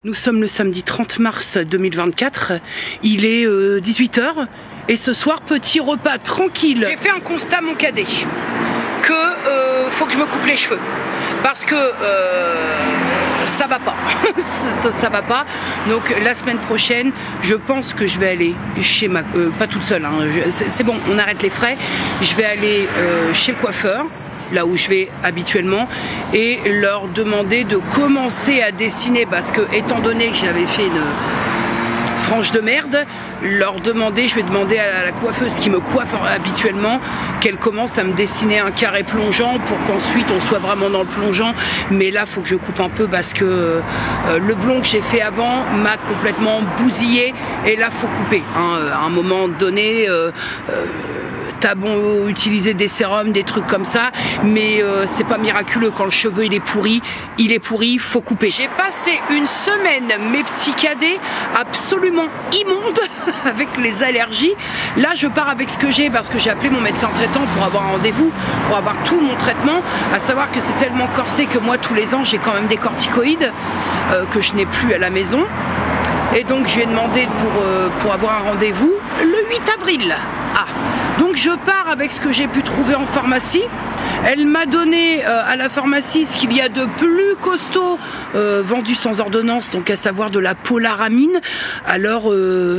Nous sommes le samedi 30 mars 2024, il est 18 h et ce soir, petit repas tranquille. J'ai fait un constat, mon cadet, que faut que je me coupe les cheveux parce que ça va pas. ça va pas. Donc la semaine prochaine, je pense que je vais aller chez ma... pas toute seule, hein, c'est bon, on arrête les frais. Je vais aller chez le coiffeur, là où je vais habituellement, et leur demander de commencer à dessiner parce que, étant donné que j'avais fait une frange de merde, je vais demander à la coiffeuse qui me coiffe habituellement qu'elle commence à me dessiner un carré plongeant pour qu'ensuite on soit vraiment dans le plongeant. Mais là, il faut que je coupe un peu parce que le blond que j'ai fait avant m'a complètement bousillé et là, faut couper, hein. À un moment donné, t'as bon utiliser des sérums, des trucs comme ça, mais c'est pas miraculeux. Quand le cheveu il est pourri, faut couper. J'ai passé une semaine, mes petits cadets, absolument immonde avec les allergies. Là, je pars avec ce que j'ai parce que j'ai appelé mon médecin traitant pour avoir un rendez-vous, pour avoir tout mon traitement. À savoir que c'est tellement corsé que moi, tous les ans, j'ai quand même des corticoïdes que je n'ai plus à la maison. Et donc, je lui ai demandé pour avoir un rendez-vous le 8 avril. Ah, donc je pars avec ce que j'ai pu trouver en pharmacie. Elle m'a donné à la pharmacie ce qu'il y a de plus costaud vendu sans ordonnance, donc à savoir de la polaramine. Alors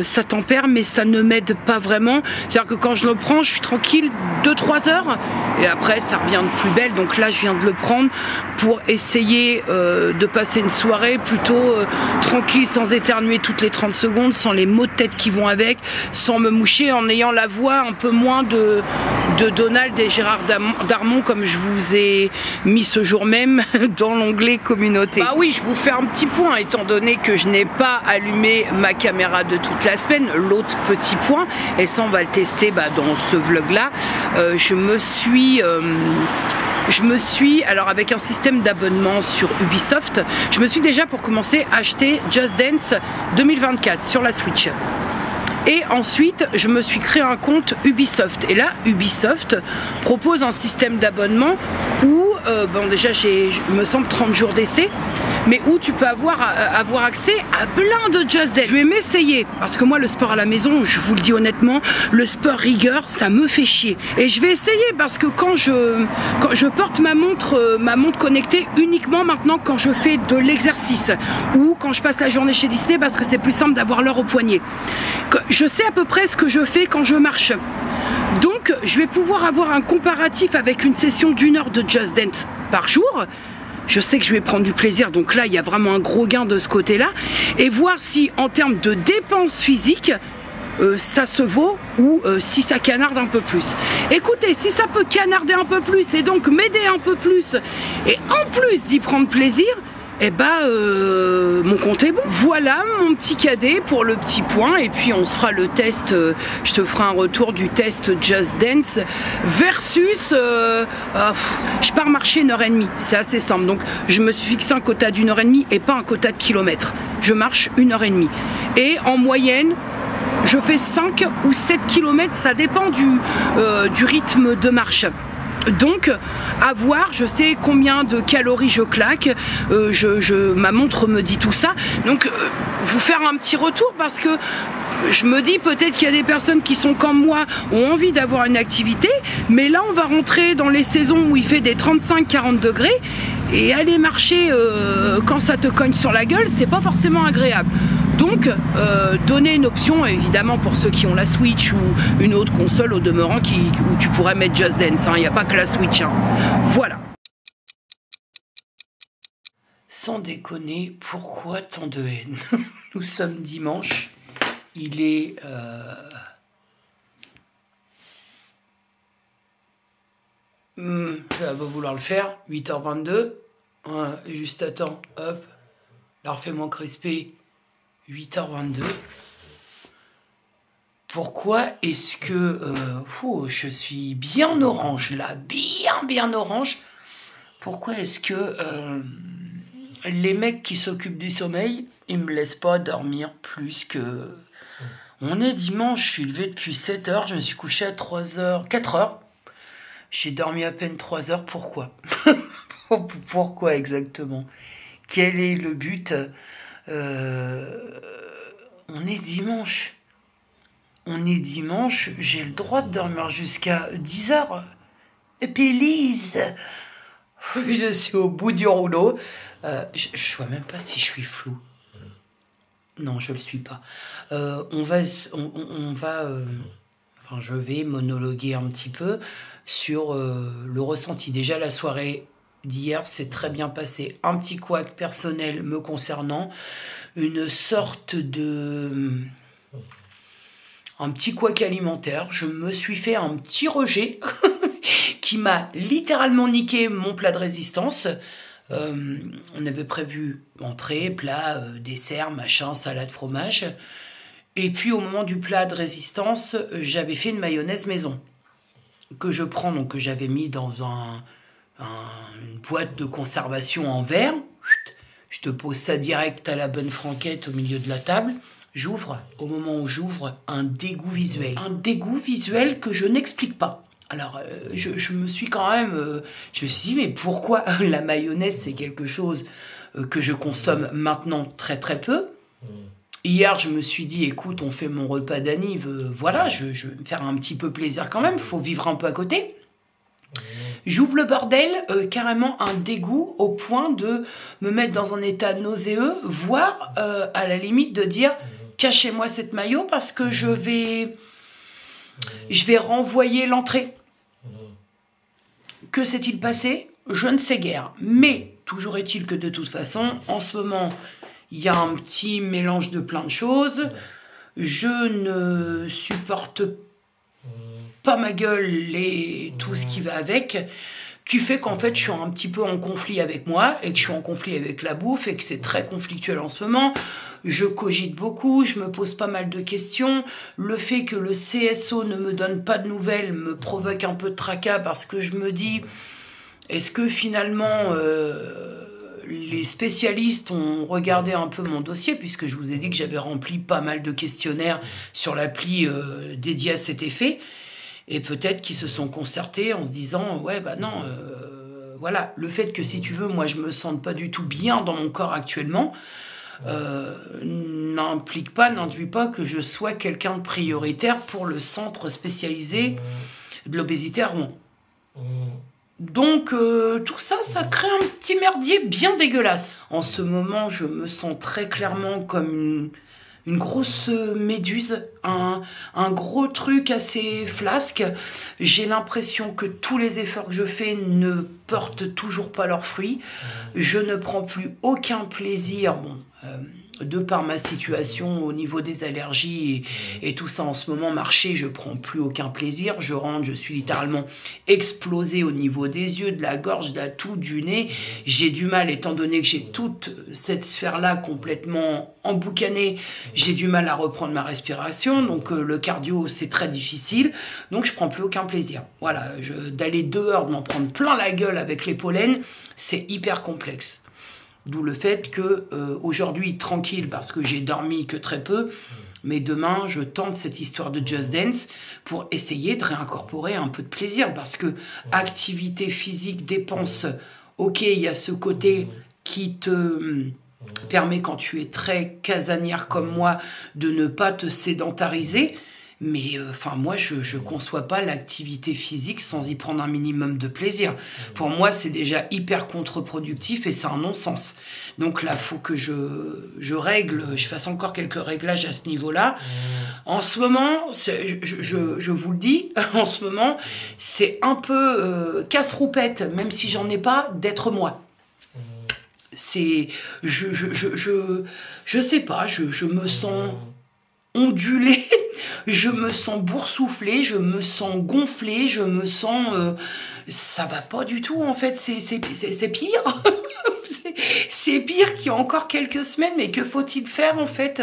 ça tempère mais ça ne m'aide pas vraiment. C'est-à-dire que quand je le prends, je suis tranquille 2-3 heures et après ça revient de plus belle. Donc là je viens de le prendre pour essayer de passer une soirée plutôt tranquille, sans éternuer toutes les 30 secondes, sans les maux de tête qui vont avec, sans me moucher, en ayant la voix un peu moins de Donald et Gérard Darmon comme je vous ai mis ce jour même dans l'onglet communauté. Bah oui, je vous fais un petit point étant donné que je n'ai pas allumé ma caméra de toute la semaine, l'autre petit point, et ça on va le tester dans ce vlog là. Je me suis, alors avec un système d'abonnement sur Ubisoft, je me suis déjà pour commencer acheté Just Dance 2024 sur la Switch. Et ensuite, je me suis créé un compte Ubisoft. Et là, Ubisoft propose un système d'abonnement où, bon déjà, j'ai, me semble, 30 jours d'essai, mais où tu peux avoir accès à plein de Just Dance. Je vais m'essayer, parce que moi, le sport à la maison, je vous le dis honnêtement, le sport rigueur, ça me fait chier. Et je vais essayer, parce que quand je porte ma montre connectée uniquement maintenant quand je fais de l'exercice, ou quand je passe la journée chez Disney, parce que c'est plus simple d'avoir l'heure au poignet. Je sais à peu près ce que je fais quand je marche. Donc, je vais pouvoir avoir un comparatif avec une session d'1 heure de Just Dance par jour. Je sais que je vais prendre du plaisir, donc là, il y a vraiment un gros gain de ce côté-là. Et voir si, en termes de dépenses physiques, ça se vaut ou si ça canarde un peu plus. Écoutez, si ça peut canarder un peu plus et donc m'aider un peu plus, et en plus d'y prendre plaisir, eh ben, mon compte est bon. Voilà mon petit cadet pour le petit point. Et puis on se fera le test, je te ferai un retour du test Just Dance versus je pars marcher 1h30. C'est assez simple. Donc je me suis fixé un quota d'1h30 et pas un quota de kilomètres. Je marche 1h30. Et en moyenne, je fais 5 ou 7 km, ça dépend du rythme de marche. Donc, à voir, je sais combien de calories je claque, ma montre me dit tout ça. Donc, vous faire un petit retour parce que je me dis peut-être qu'il y a des personnes qui sont comme moi, ont envie d'avoir une activité, mais là on va rentrer dans les saisons où il fait des 35-40 degrés et aller marcher quand ça te cogne sur la gueule, c'est pas forcément agréable. Donc, donner une option, évidemment, pour ceux qui ont la Switch ou une autre console au demeurant où tu pourrais mettre Just Dance. Il n'y a pas que la Switch. Hein. Voilà. Sans déconner, pourquoi tant de haine? Nous sommes dimanche. Il est... ça va vouloir le faire. 8h22. Juste attends. Hop. La refais-moi crisper. 8h22. Pourquoi est-ce que je suis bien orange là, bien orange? Pourquoi est-ce que les mecs qui s'occupent du sommeil, ils me laissent pas dormir plus que... On est dimanche, je suis levé depuis 7h, je me suis couché à 3h, 4h. J'ai dormi à peine 3 heures, pourquoi? Pourquoi exactement? Quel est le but? On est dimanche. On est dimanche, j'ai le droit de dormir jusqu'à 10 h. Please. Je suis au bout du rouleau. Je ne vois même pas si je suis flou. Non, je le suis pas. Enfin, je vais monologuer un petit peu sur le ressenti. Déjà, la soirée d'hier s'est très bien passée. Un petit couac personnel me concernant. Une sorte de... un petit couac alimentaire. Je me suis fait un petit rejet qui m'a littéralement niqué mon plat de résistance. On avait prévu entrée, plat, dessert, machin, salade, fromage. Et puis au moment du plat de résistance, j'avais fait une mayonnaise maison que je prends, donc que j'avais mis dans une boîte de conservation en verre. Je te pose ça direct à la bonne franquette au milieu de la table. J'ouvre, au moment où j'ouvre, un dégoût visuel. Un dégoût visuel que je n'explique pas. Alors, je me suis quand même... je me suis dit, mais pourquoi la mayonnaise, c'est quelque chose que je consomme maintenant très très peu. Hier, je me suis dit, écoute, on fait mon repas d'anniv, voilà, je vais me faire un petit peu plaisir quand même, il faut vivre un peu à côté. J'ouvre le bordel, carrément un dégoût au point de me mettre dans un état nauséeux, voire à la limite de dire, cachez-moi cette mayo parce que je vais renvoyer l'entrée. Que s'est-il passé? Je ne sais guère. Mais toujours est-il que de toute façon, en ce moment, il y a un petit mélange de plein de choses. Je ne supporte pas ma gueule et tout ce qui va avec, qui fait qu'en fait, je suis un petit peu en conflit avec moi et que je suis en conflit avec la bouffe et que c'est très conflictuel en ce moment. Je cogite beaucoup, je me pose pas mal de questions. Le fait que le CSO ne me donne pas de nouvelles me provoque un peu de tracas parce que je me dis, est-ce que finalement les spécialistes ont regardé un peu mon dossier, puisque je vous ai dit que j'avais rempli pas mal de questionnaires sur l'appli dédiée à cet effet, et peut-être qu'ils se sont concertés en se disant, ouais, bah non, voilà, le fait que, si tu veux, moi je me sente pas du tout bien dans mon corps actuellement, n'induit pas que je sois quelqu'un de prioritaire pour le centre spécialisé de l'obésité à Rouen. Donc tout ça, ça crée un petit merdier bien dégueulasse. En ce moment, je me sens très clairement comme une grosse méduse, un gros truc assez flasque. J'ai l'impression que tous les efforts que je fais ne portent toujours pas leurs fruits. Je ne prends plus aucun plaisir, de par ma situation au niveau des allergies et tout ça en ce moment, marcher, je prends plus aucun plaisir. Je rentre, je suis littéralement explosée au niveau des yeux, de la gorge, de la toux, du nez. J'ai du mal, étant donné que j'ai toute cette sphère-là complètement emboucanée, j'ai du mal à reprendre ma respiration. Donc le cardio, c'est très difficile. Donc je prends plus aucun plaisir. Voilà, d'aller dehors, de m'en prendre plein la gueule avec les pollens, c'est hyper complexe. D'où le fait que aujourd'hui, tranquille, parce que j'ai dormi que très peu, mais demain, je tente cette histoire de Just Dance pour essayer de réincorporer un peu de plaisir, parce que activité physique, dépense, ok, il y a ce côté qui te permet, quand tu es très casanière comme moi, de ne pas te sédentariser. Mais moi, je conçois pas l'activité physique sans y prendre un minimum de plaisir. Pour moi, c'est déjà hyper contre-productif et c'est un non-sens. Donc là, faut que je règle, je fasse encore quelques réglages à ce niveau-là. En ce moment, je vous le dis, en ce moment, c'est un peu casse-roupette, même si j'en ai pas, d'être moi. C'est... Je sais pas, je me sens ondulée. Je me sens boursouflée, je me sens gonflée, je me sens... ça va pas du tout, en fait, c'est pire. C'est pire qu'il y a encore quelques semaines, mais que faut-il faire, en fait?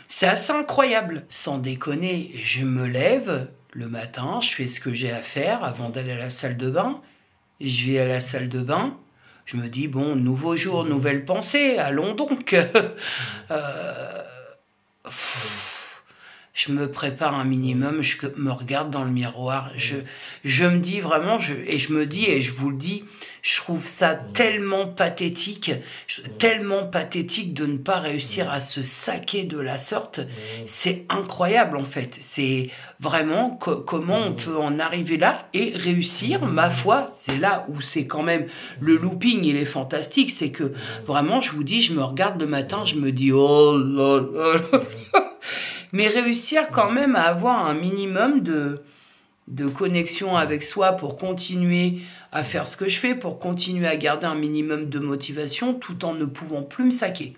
C'est assez incroyable. Sans déconner, je me lève le matin, je fais ce que j'ai à faire avant d'aller à la salle de bain. Je vais à la salle de bain, je me dis, bon, nouveau jour, nouvelle pensée, allons donc. je me prépare un minimum, je me regarde dans le miroir, je me dis vraiment, et je me dis, et je vous le dis, je trouve ça tellement pathétique de ne pas réussir à se saquer de la sorte. C'est incroyable en fait. C'est vraiment comment on peut en arriver là et réussir, ma foi. C'est là où c'est quand même le looping, il est fantastique. C'est que vraiment, je vous dis, je me regarde le matin, je me dis, oh là là là. Mais réussir quand même à avoir un minimum de connexion avec soi pour continuer à faire ce que je fais, pour continuer à garder un minimum de motivation tout en ne pouvant plus me saquer.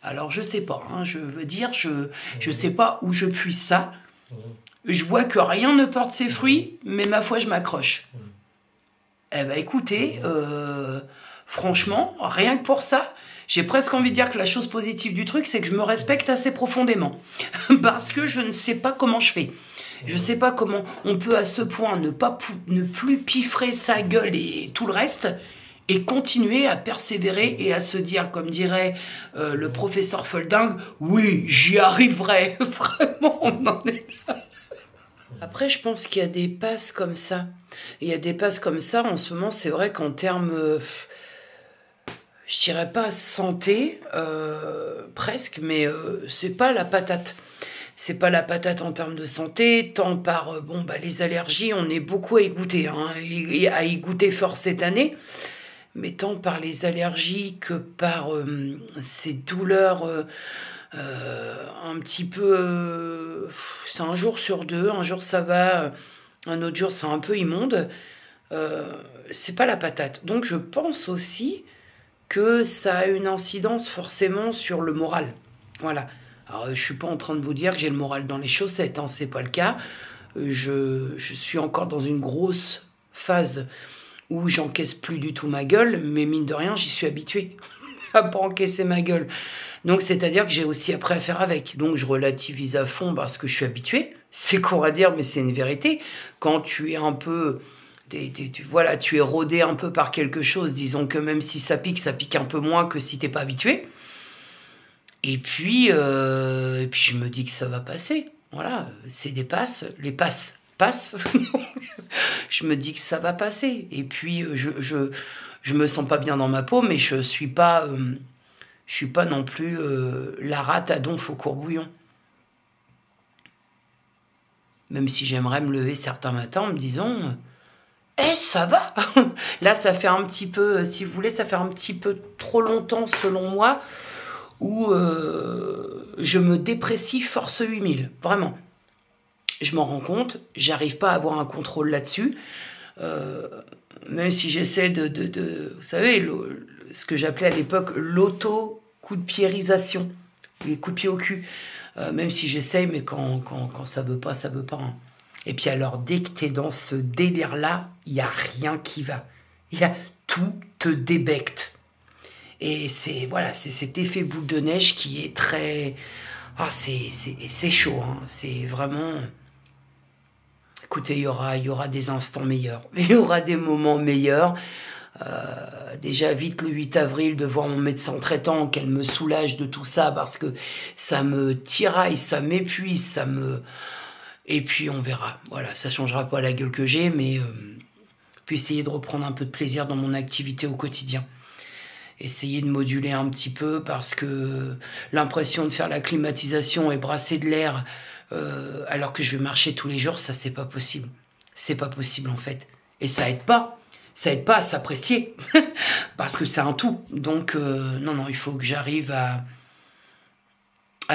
Alors je sais pas, hein, je veux dire, je sais pas où je puise ça. Je vois que rien ne porte ses fruits, mais ma foi je m'accroche. Eh ben écoutez, franchement, rien que pour ça, j'ai presque envie de dire que la chose positive du truc, c'est que je me respecte assez profondément. Parce que je ne sais pas comment je fais. Je ne sais pas comment on peut à ce point ne plus piffrer sa gueule et tout le reste, et continuer à persévérer et à se dire, comme dirait le professeur Folding, oui, j'y arriverai. Vraiment, on en est là. Après, je pense qu'il y a des passes comme ça. Il y a des passes comme ça, en ce moment, c'est vrai qu'en termes... je dirais pas santé, presque, mais c'est pas la patate. C'est pas la patate en termes de santé, tant par les allergies, on est beaucoup à y goûter, hein, et à y goûter fort cette année, mais tant par les allergies que par ces douleurs un petit peu... c'est un jour sur deux, un jour ça va, un autre jour c'est un peu immonde. C'est pas la patate. Donc je pense aussi que ça a une incidence forcément sur le moral. Voilà. Alors, je suis pas en train de vous dire que j'ai le moral dans les chaussettes, hein, c'est pas le cas. Je suis encore dans une grosse phase où j'encaisse plus du tout ma gueule, mais mine de rien, j'y suis habituée à pas encaisser ma gueule. Donc, c'est-à-dire que j'ai aussi appris à faire avec. Donc, je relativise à fond parce que je suis habituée. C'est con à dire, mais c'est une vérité. Quand tu es un peu... voilà, tu es rodé un peu par quelque chose, disons que même si ça pique un peu moins que si t'es pas habitué. Et puis je me dis que ça va passer. Voilà, c'est des passes, les passes passent. Je me dis que ça va passer. Et puis je me sens pas bien dans ma peau, mais je suis pas non plus la rate à donf au courbouillon. Même si j'aimerais me lever certains matins en me disant... ça va. Là, ça fait un petit peu, si vous voulez, ça fait un petit peu trop longtemps, selon moi, où je me déprécie force 8000. Vraiment. Je m'en rends compte, j'arrive pas à avoir un contrôle là-dessus. Même si j'essaie vous savez, ce que j'appelais à l'époque l'auto-coup de piérisation. Les coups de pied au cul. Même si j'essaye, mais quand ça veut pas, ça veut pas. Hein. Et puis alors, dès que t'es dans ce délire-là, il n'y a rien qui va. Tout te débecte. Et c'est cet effet boule de neige qui est très... Ah, c'est chaud, hein. C'est vraiment... Écoutez, il y aura des instants meilleurs. Il y aura des moments meilleurs. Déjà, vite le 8 avril, de voir mon médecin traitant, qu'elle me soulage de tout ça, parce que ça me tiraille, ça m'épuise, ça me... Et puis on verra. Voilà, ça changera pas la gueule que j'ai, mais puis essayer de reprendre un peu de plaisir dans mon activité au quotidien. Essayer de moduler un petit peu, parce que l'impression de faire la climatisation et brasser de l'air alors que je vais marcher tous les jours, ça c'est pas possible. C'est pas possible en fait. Et ça aide pas. Ça aide pas à s'apprécier parce que c'est un tout. Donc non, il faut que j'arrive à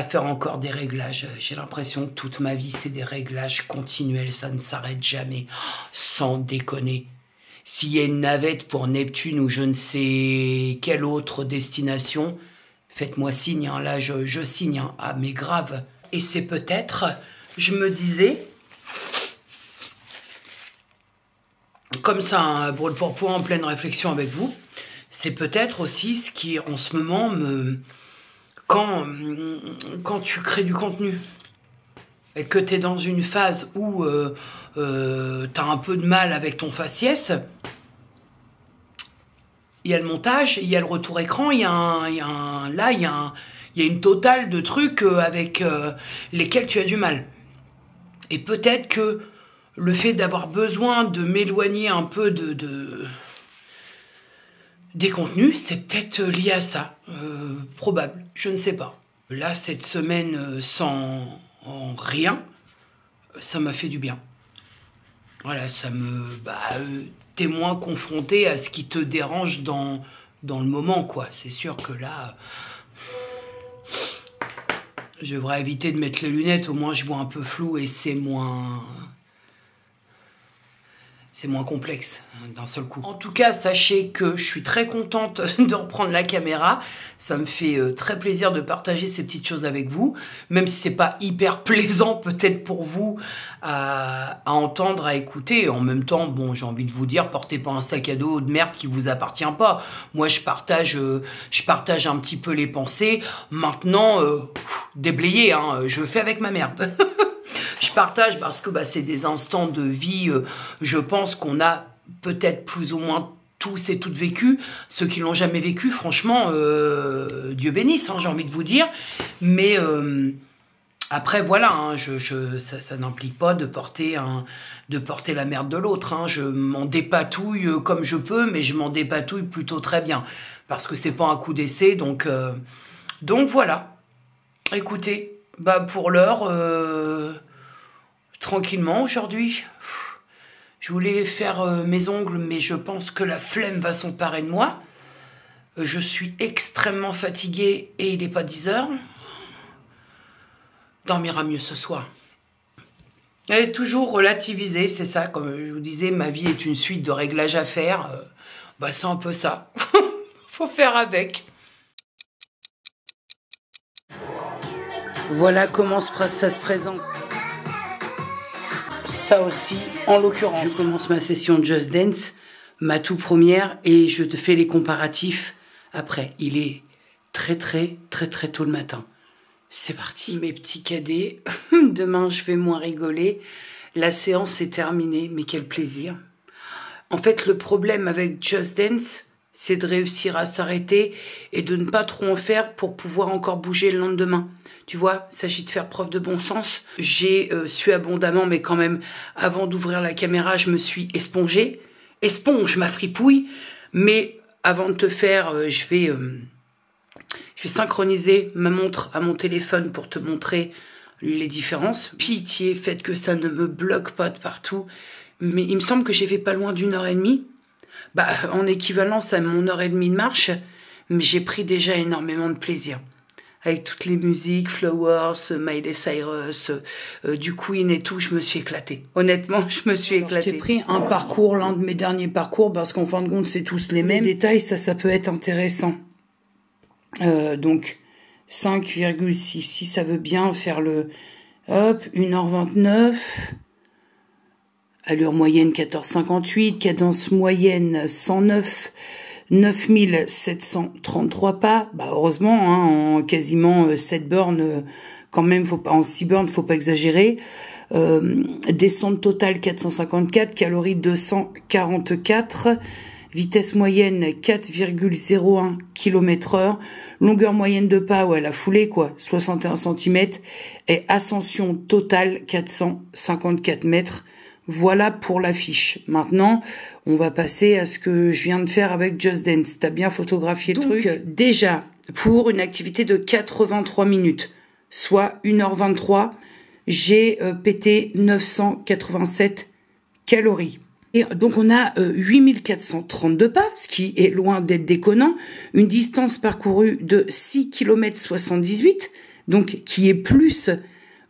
faire encore des réglages. J'ai l'impression que toute ma vie, c'est des réglages continuels, ça ne s'arrête jamais, sans déconner. S'il y a une navette pour Neptune ou je ne sais quelle autre destination, faites-moi signe, hein. Là je signe, hein. Ah mais grave. Et c'est peut-être, je me disais, comme ça, un brûle pour point en pleine réflexion avec vous, c'est peut-être aussi ce qui en ce moment me... Quand tu crées du contenu et que tu es dans une phase où tu as un peu de mal avec ton faciès, il y a le montage, il y a le retour écran, il y a Il y a une totale de trucs avec lesquels tu as du mal. Et peut-être que le fait d'avoir besoin de m'éloigner un peu des contenus, c'est peut-être lié à ça. Probable, je ne sais pas. Là, cette semaine sans rien, ça m'a fait du bien. Voilà, ça me... t'es moins confronté à ce qui te dérange dans le moment, quoi. C'est sûr que là... Je devrais éviter de mettre les lunettes, au moins je vois un peu flou et c'est moins complexe d'un seul coup. En tout cas, sachez que je suis très contente de reprendre la caméra. Ça me fait très plaisir de partager ces petites choses avec vous, même si c'est pas hyper plaisant peut-être pour vous à entendre, à écouter. En même temps, bon, j'ai envie de vous dire, portez pas un sac à dos de merde qui vous appartient pas. Moi, je partage un petit peu les pensées. Maintenant, déblayé, hein, je fais avec ma merde. Je partage parce que c'est des instants de vie, je pense qu'on a peut-être plus ou moins tous et toutes vécu. Ceux qui l'ont jamais vécu, franchement, Dieu bénisse, hein, j'ai envie de vous dire. Mais après, voilà, hein, ça n'implique pas de porter la merde de l'autre. Hein. Je m'en dépatouille comme je peux, mais je m'en dépatouille plutôt très bien. Parce que c'est pas un coup d'essai, donc voilà. Écoutez, pour l'heure... tranquillement aujourd'hui. Je voulais faire mes ongles, mais je pense que la flemme va s'emparer de moi. Je suis extrêmement fatiguée et il n'est pas 10 heures. Dormira mieux ce soir. Et toujours relativiser, c'est ça, comme je vous disais, ma vie est une suite de réglages à faire. C'est un peu ça. Faut faire avec. Voilà comment ça se présente. Ça aussi, en l'occurrence. Je commence ma session de Just Dance, ma toute première, et je te fais les comparatifs après. Il est très tôt le matin. C'est parti. Mes petits cadets, demain je vais moins rigoler. La séance est terminée, mais quel plaisir. En fait, le problème avec Just Dance, c'est de réussir à s'arrêter et de ne pas trop en faire pour pouvoir encore bouger le lendemain. Tu vois, il s'agit de faire preuve de bon sens. J'ai su abondamment, mais quand même, avant d'ouvrir la caméra, je me suis espongée. Esponge ma fripouille. Mais avant de te faire, je vais synchroniser ma montre à mon téléphone pour te montrer les différences. Pitié, faites que ça ne me bloque pas de partout. Mais il me semble que j'ai fait pas loin d'1h30. En équivalence à mon heure et demie de marche, mais j'ai pris déjà énormément de plaisir. Avec toutes les musiques, Flowers, Miley Cyrus, du Queen et tout, je me suis éclatée. Honnêtement, je me suis éclatée. J'ai pris un parcours, l'un de mes derniers parcours, parce qu'en fin de compte, c'est tous les mêmes. Les détails, ça peut être intéressant. Donc, 5,66, ça veut bien faire le... Hop, 1h29... Allure moyenne 14,58, cadence moyenne 109, 9733 pas. Heureusement, hein, en quasiment 7 bornes, quand même, en 6 bornes, faut pas exagérer. Descente totale 454, calories 244, vitesse moyenne 4,01 km/h, longueur moyenne de pas, la foulée, 61 cm, et ascension totale 454 mètres. Voilà pour l'affiche. Maintenant, on va passer à ce que je viens de faire avec Just Dance. T'as bien photographié le truc. Déjà, pour une activité de 83 minutes, soit 1h23, j'ai pété 987 calories. Et donc, on a 8432 pas, ce qui est loin d'être déconnant. Une distance parcourue de 6 km 78, donc qui est plus,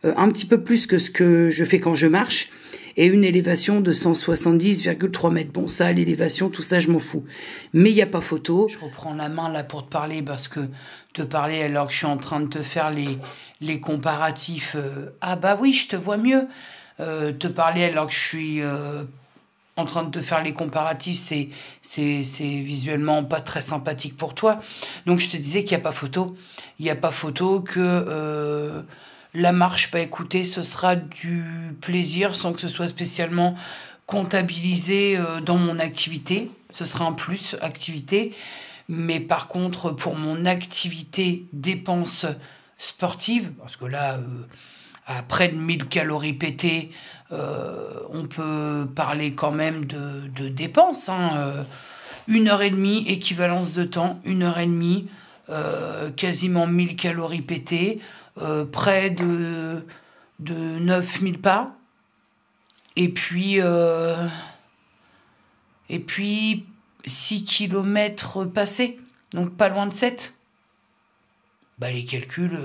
un petit peu plus que ce que je fais quand je marche. Et une élévation de 170,3 mètres. Bon, ça, l'élévation, tout ça, je m'en fous. Mais il n'y a pas photo. Je reprends la main là pour te parler, parce que te parler alors que je suis en train de te faire les comparatifs. Oui, je te vois mieux. Te parler alors que je suis en train de te faire les comparatifs, c'est visuellement pas très sympathique pour toi. Donc, je te disais qu'il n'y a pas photo. Il n'y a pas photo que... la marche, écoutez, ce sera du plaisir sans que ce soit spécialement comptabilisé dans mon activité. Ce sera un plus activité. Mais par contre, pour mon activité dépenses sportive, parce que là, à près de 1000 calories pétées, on peut parler quand même de dépenses. Hein, 1h30, équivalence de temps, 1h30, quasiment 1000 calories pétées, près de 9000 pas. Et puis 6 km passés, donc pas loin de 7. Bah, les calculs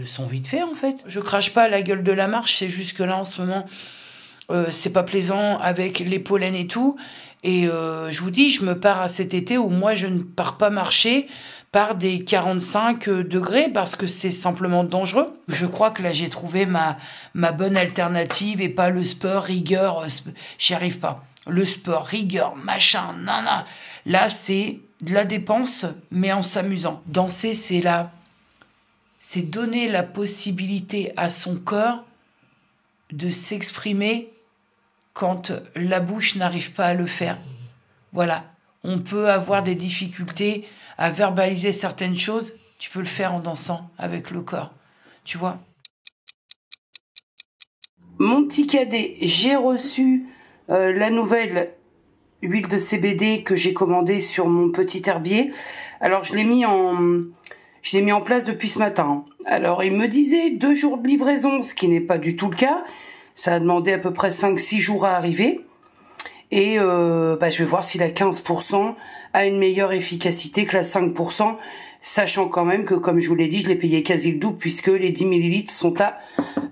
sont vite faits en fait. Je crache pas à la gueule de la marche, c'est juste que là en ce moment, c'est pas plaisant avec les pollens et tout. Et je vous dis, je me pars à cet été où moi je ne pars pas marcher par des 45 degrés parce que c'est simplement dangereux. Je crois que là j'ai trouvé ma bonne alternative et pas le sport, rigueur, j'y arrive pas. Le sport, rigueur, machin, nana. Là c'est de la dépense mais en s'amusant. Danser c'est donner la possibilité à son corps de s'exprimer quand la bouche n'arrive pas à le faire. Voilà, on peut avoir des difficultés à verbaliser certaines choses, tu peux le faire en dansant avec le corps, tu vois. Mon petit cadet, j'ai reçu la nouvelle huile de CBD que j'ai commandée sur mon petit herbier. Alors je l'ai mis en place depuis ce matin. Alors il me disait 2 jours de livraison, ce qui n'est pas du tout le cas. Ça a demandé à peu près 5-6 jours à arriver. Et je vais voir si la 15% a une meilleure efficacité que la 5%, sachant quand même que, comme je vous l'ai dit, je l'ai payé quasi le double, puisque les 10 ml sont à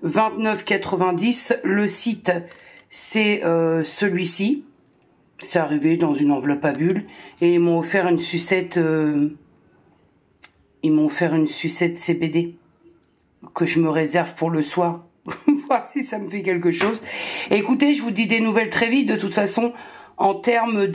29,90 €. Le site, c'est celui-ci. C'est arrivé dans une enveloppe à bulles. Et ils m'ont offert une sucette... CBD que je me réserve pour le soir. Voir si ça me fait quelque chose. Et écoutez, je vous dis des nouvelles très vite. De toute façon, en termes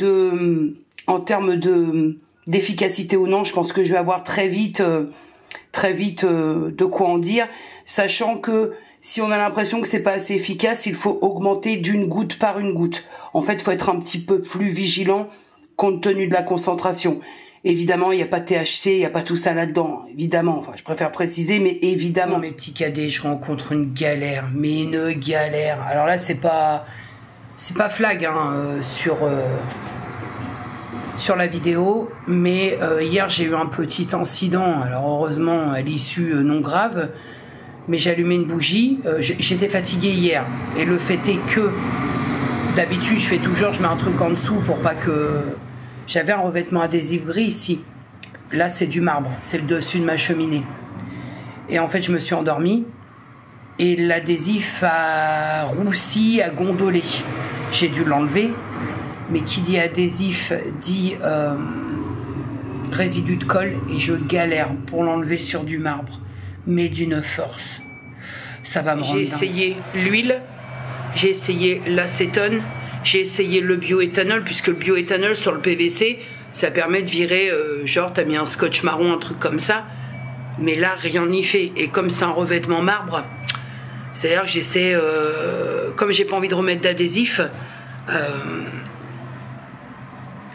d'efficacité ou non, je pense que je vais avoir très vite de quoi en dire, sachant que si on a l'impression que c'est pas assez efficace, il faut augmenter d'une goutte par une goutte. En fait, il faut être un petit peu plus vigilant compte tenu de la concentration. Évidemment, il n'y a pas de THC, il n'y a pas tout ça là-dedans, évidemment. Enfin, je préfère préciser, mais évidemment. Mes petits cadets, je rencontre une galère, mais une galère. Alors là, c'est pas flag hein, sur la vidéo, mais hier, j'ai eu un petit incident. Alors heureusement, à l'issue non grave, mais j'ai allumé une bougie. J'étais fatiguée hier, et le fait est que d'habitude, je fais toujours, je mets un truc en dessous pour pas que... J'avais un revêtement adhésif gris ici. Là, c'est du marbre. C'est le dessus de ma cheminée. Et en fait, je me suis endormie. Et l'adhésif a roussi, a gondolé. J'ai dû l'enlever. Mais qui dit adhésif dit résidu de colle. Et je galère pour l'enlever sur du marbre. Mais d'une force. Ça va me rendre dingue. J'ai essayé l'huile. J'ai essayé l'acétone. J'ai essayé le bioéthanol, puisque le bioéthanol sur le PVC, ça permet de virer, genre t'as mis un scotch marron, un truc comme ça. Mais là, rien n'y fait. Et comme c'est un revêtement marbre, c'est-à-dire que j'essaie, comme j'ai pas envie de remettre d'adhésif,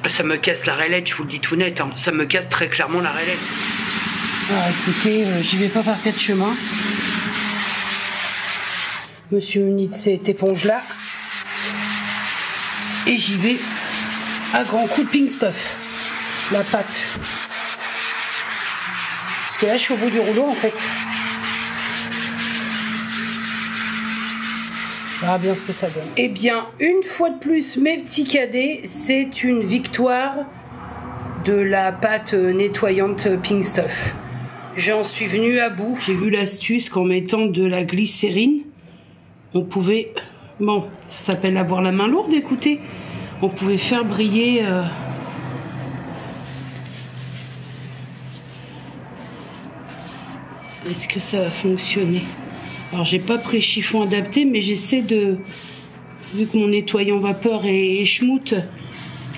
ça me casse la railette, je vous le dis tout net, hein, ça me casse très clairement la railette. Alors écoutez, j'y vais pas par 4 chemins. Monsieur unit cette éponge-là. Et j'y vais à grands coups de pink stuff, la pâte. Parce que là, je suis au bout du rouleau, en fait. On verra bien ce que ça donne. Eh bien, une fois de plus, mes petits cadets, c'est une victoire de la pâte nettoyante pink stuff. J'en suis venue à bout. J'ai vu l'astuce qu'en mettant de la glycérine, on pouvait... Bon, ça s'appelle avoir la main lourde, écoutez. On pouvait faire briller... Est-ce que ça va fonctionner? Alors, j'ai pas pris chiffon adapté, mais j'essaie de... Vu que mon nettoyant vapeur est schmout,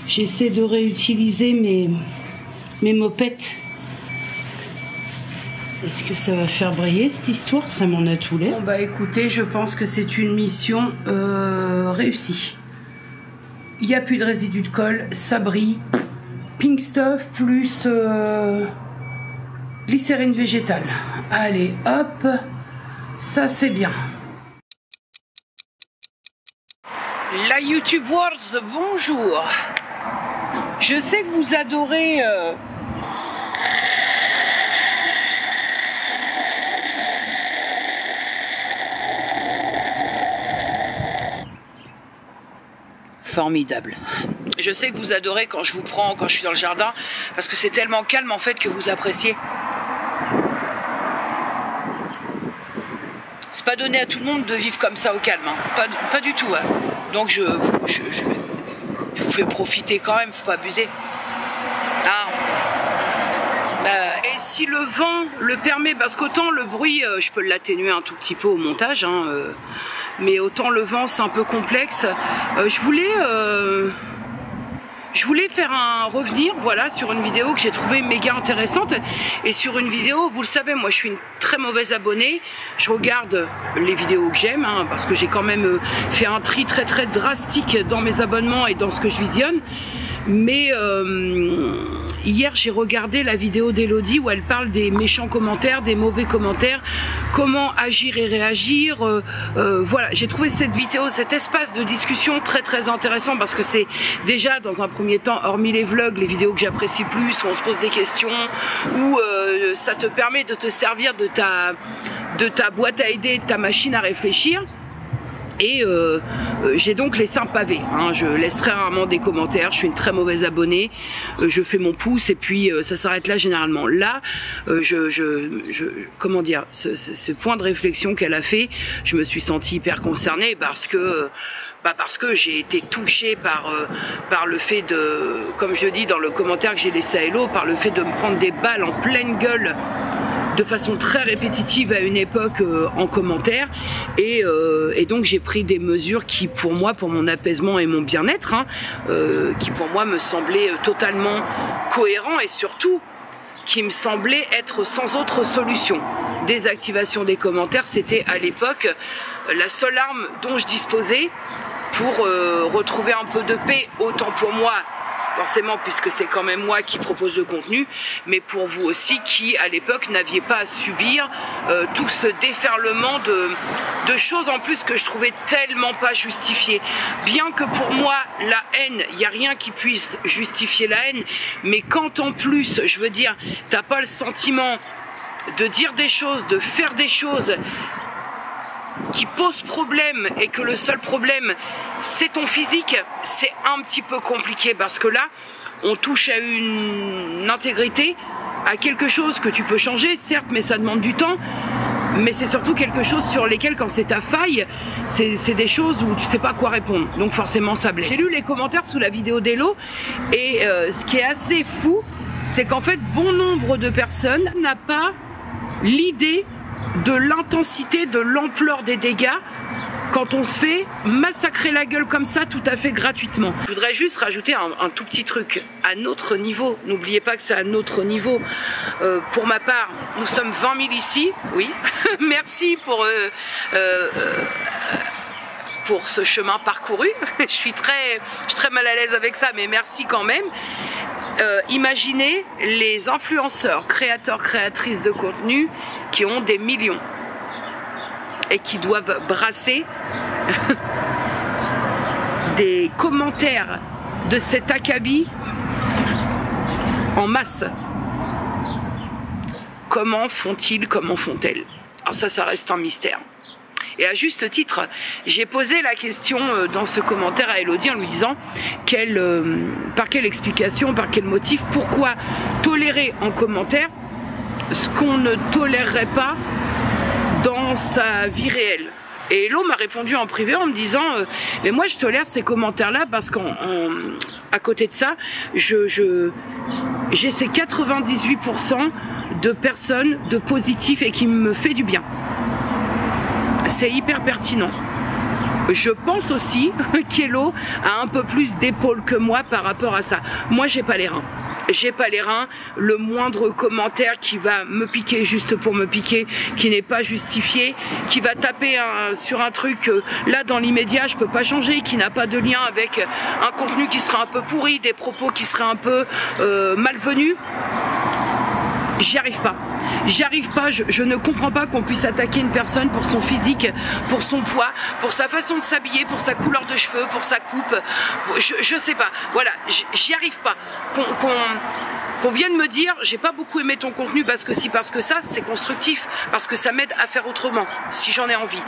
j'essaie de réutiliser mes mopettes. Est-ce que ça va faire briller cette histoire? Ça m'en a tout l'air. Bon bah écoutez, je pense que c'est une mission réussie. Il n'y a plus de résidus de colle, ça brille. Pink Stuff plus glycérine végétale. Allez, hop, ça c'est bien. La YouTube Wars, bonjour. Je sais que vous adorez formidable. Je sais que vous adorez quand je vous prends, quand je suis dans le jardin, parce que c'est tellement calme en fait que vous appréciez. C'est pas donné à tout le monde de vivre comme ça au calme, hein. Pas du tout. Hein. Donc je vous fais profiter quand même, faut pas abuser. Ah. Et si le vent le permet, parce qu'autant le bruit, je peux l'atténuer un tout petit peu au montage, hein, mais autant le vent c'est un peu complexe. Je voulais faire revenir voilà, sur une vidéo que j'ai trouvée méga intéressante, et sur une vidéo, vous le savez, moi je suis une très mauvaise abonnée, je regarde les vidéos que j'aime, hein, parce que j'ai quand même fait un tri très très drastique dans mes abonnements et dans ce que je visionne, mais hier j'ai regardé la vidéo d'Elodie où elle parle des méchants commentaires, des mauvais commentaires, comment agir et réagir, voilà, j'ai trouvé cette vidéo, cet espace de discussion très très intéressant, parce que c'est déjà dans un premier temps, hormis les vlogs, les vidéos que j'apprécie plus, où on se pose des questions, où ça te permet de te servir de ta boîte à idées, de ta machine à réfléchir. Et j'ai donc laissé un pavé, hein. Je laisse très rarement des commentaires, je suis une très mauvaise abonnée, je fais mon pouce et puis ça s'arrête là généralement. Là, comment dire, ce point de réflexion qu'elle a fait, je me suis sentie hyper concernée parce que j'ai été touchée par le fait de, comme je dis dans le commentaire que j'ai laissé à Hello, par le fait de me prendre des balles en pleine gueule de façon très répétitive à une époque en commentaire, et donc j'ai pris des mesures qui pour moi, pour mon apaisement et mon bien-être, hein, qui pour moi me semblaient totalement cohérents, et surtout qui me semblaient être sans autre solution. Désactivation des commentaires, c'était à l'époque la seule arme dont je disposais pour retrouver un peu de paix, autant pour moi forcément puisque c'est quand même moi qui propose le contenu, mais pour vous aussi qui à l'époque n'aviez pas à subir tout ce déferlement de choses en plus que je trouvais tellement pas justifiées. Bien que pour moi la haine, il n'y a rien qui puisse justifier la haine, mais quand en plus, je veux dire, t'as pas le sentiment de dire des choses, de faire des choses qui pose problème, et que le seul problème c'est ton physique, c'est un petit peu compliqué, parce que là on touche à une intégrité, à quelque chose que tu peux changer certes, mais ça demande du temps, mais c'est surtout quelque chose sur lesquels, quand c'est ta faille, c'est des choses où tu sais pas quoi répondre, donc forcément ça blesse. J'ai lu les commentaires sous la vidéo d'Hello, et ce qui est assez fou, c'est qu'en fait bon nombre de personnes n'a pas l'idée de l'intensité, de l'ampleur des dégâts quand on se fait massacrer la gueule comme ça tout à fait gratuitement. Je voudrais juste rajouter un tout petit truc à notre niveau. N'oubliez pas que c'est à notre niveau. Pour ma part, nous sommes 20 000 ici, oui. Merci pour ce chemin parcouru. Je suis très mal à l'aise avec ça, mais merci quand même. Imaginez les influenceurs, créateurs, créatrices de contenu qui ont des millions et qui doivent brasser des commentaires de cet acabit en masse. Comment font-ils, comment font-elles? Alors ça reste un mystère. Et à juste titre, j'ai posé la question dans ce commentaire à Elodie en lui disant par quelle explication, par quel motif, pourquoi tolérer en commentaire ce qu'on ne tolérerait pas dans sa vie réelle. Et Hello m'a répondu en privé en me disant mais moi je tolère ces commentaires-là parce qu'à côté de ça, j'ai ces 98% de personnes, de positifs et qui me fait du bien. C'est hyper pertinent. Je pense aussi qu'Hello a un peu plus d'épaules que moi par rapport à ça. Moi, j'ai pas les reins. j'ai pas les reins, le moindre commentaire qui va me piquer juste pour me piquer, qui n'est pas justifié, qui va taper sur un truc là dans l'immédiat je peux pas changer, qui n'a pas de lien avec un contenu qui sera un peu pourri, des propos qui seraient un peu malvenus, j'y arrive pas. J'y arrive pas, je ne comprends pas qu'on puisse attaquer une personne pour son physique, pour son poids, pour sa façon de s'habiller, pour sa couleur de cheveux, pour sa coupe, je sais pas, voilà, j'y arrive pas. Qu'on vienne me dire, j'ai pas beaucoup aimé ton contenu parce que si, parce que ça, c'est constructif, parce que ça m'aide à faire autrement, si j'en ai envie.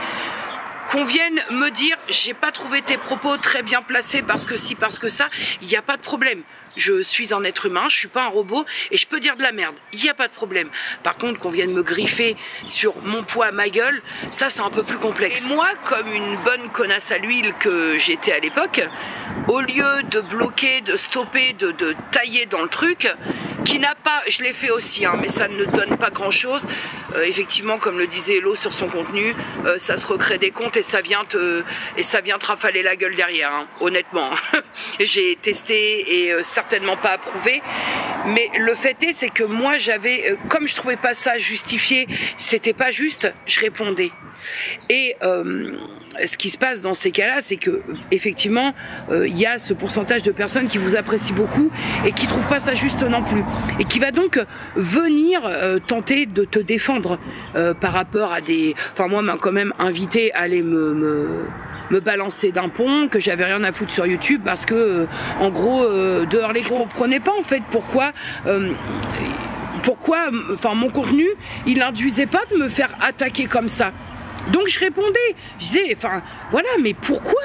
Qu'on vienne me dire, j'ai pas trouvé tes propos très bien placés parce que si, parce que ça, il n'y a pas de problème. Je suis un être humain, je suis pas un robot et je peux dire de la merde, il n'y a pas de problème. Par contre, qu'on vienne me griffer sur mon poids, ma gueule, ça c'est un peu plus complexe. Et moi, comme une bonne connasse à l'huile que j'étais à l'époque, au lieu de bloquer, de stopper, de tailler dans le truc, qui n'a pas, je l'ai fait aussi, hein, mais ça ne donne pas grand chose. Effectivement, comme le disait Hello sur son contenu, ça se recrée des comptes et ça vient te rafaler la gueule derrière, hein, honnêtement. J'ai testé et certainement pas approuvé, mais le fait est, c'est que moi j'avais, comme je trouvais pas ça justifié, c'était pas juste, je répondais. Et ce qui se passe dans ces cas-là, c'est que effectivement, il y a ce pourcentage de personnes qui vous apprécient beaucoup et qui trouvent pas ça juste non plus, et qui va donc venir tenter de te défendre par rapport à des. Enfin, moi, m'a quand même invité à aller me balancer d'un pont, que j'avais rien à foutre sur YouTube parce que en gros dehors les gros, je comprenais pas en fait pourquoi enfin mon contenu il induisait pas de me faire attaquer comme ça. Donc je répondais, je disais, enfin voilà, mais pourquoi?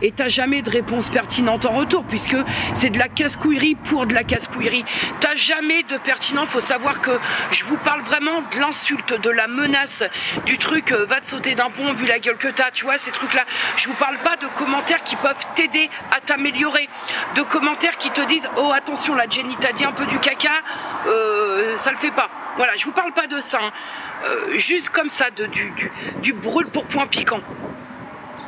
Et t'as jamais de réponse pertinente en retour, puisque c'est de la casse-couillerie pour de la casse-couillerie. T'as jamais de pertinent, faut savoir que je vous parle vraiment de l'insulte, de la menace, du truc va te sauter d'un pont vu la gueule que t'as, tu vois, ces trucs-là. Je vous parle pas de commentaires qui peuvent t'aider à t'améliorer, de commentaires qui te disent, oh attention, la Jenny t'a dit un peu du caca, ça le fait pas. Voilà, je vous parle pas de ça, hein. Juste comme ça, du brûle pour point piquant.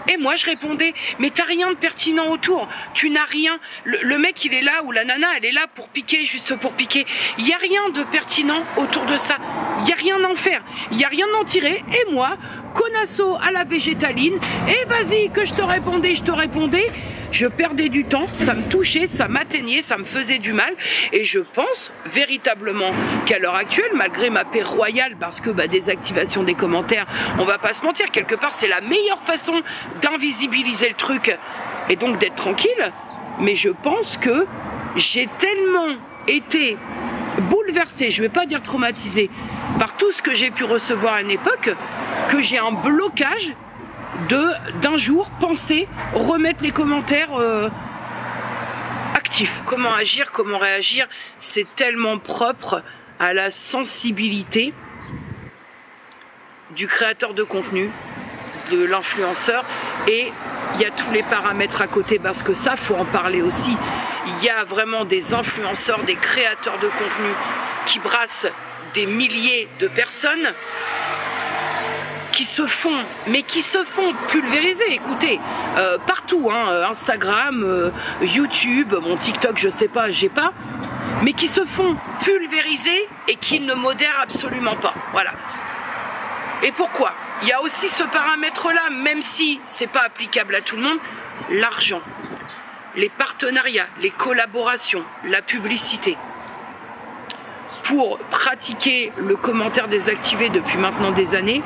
Et moi je répondais, mais t'as rien de pertinent autour, tu n'as rien, le mec il est là, ou la nana elle est là pour piquer, juste pour piquer, il n'y a rien de pertinent autour de ça, il n'y a rien à en faire, il n'y a rien à en tirer, et moi, connasso à la végétaline, et vas-y que je te répondais, je perdais du temps, ça me touchait, ça m'atteignait, ça me faisait du mal, et je pense véritablement qu'à l'heure actuelle, malgré ma paix royale, parce que désactivation des commentaires, on va pas se mentir, quelque part c'est la meilleure façon d'invisibiliser le truc, et donc d'être tranquille, mais je pense que j'ai tellement été bouleversée, je vais pas dire traumatisée, par tout ce que j'ai pu recevoir à une époque, que j'ai un blocage d'un jour penser remettre les commentaires actifs. Comment agir, comment réagir, c'est tellement propre à la sensibilité du créateur de contenu, de l'influenceur, et il y a tous les paramètres à côté, parce que ça, faut en parler aussi. Il y a vraiment des influenceurs, des créateurs de contenu qui brassent des milliers de personnes, qui se font pulvériser, écoutez, partout, hein, Instagram, YouTube, mon TikTok, je sais pas, j'ai pas, mais qui se font pulvériser et qui ne modèrent absolument pas, voilà. Et pourquoi? Il y a aussi ce paramètre-là, même si c'est pas applicable à tout le monde, l'argent, les partenariats, les collaborations, la publicité. Pour pratiquer le commentaire désactivé depuis maintenant des années,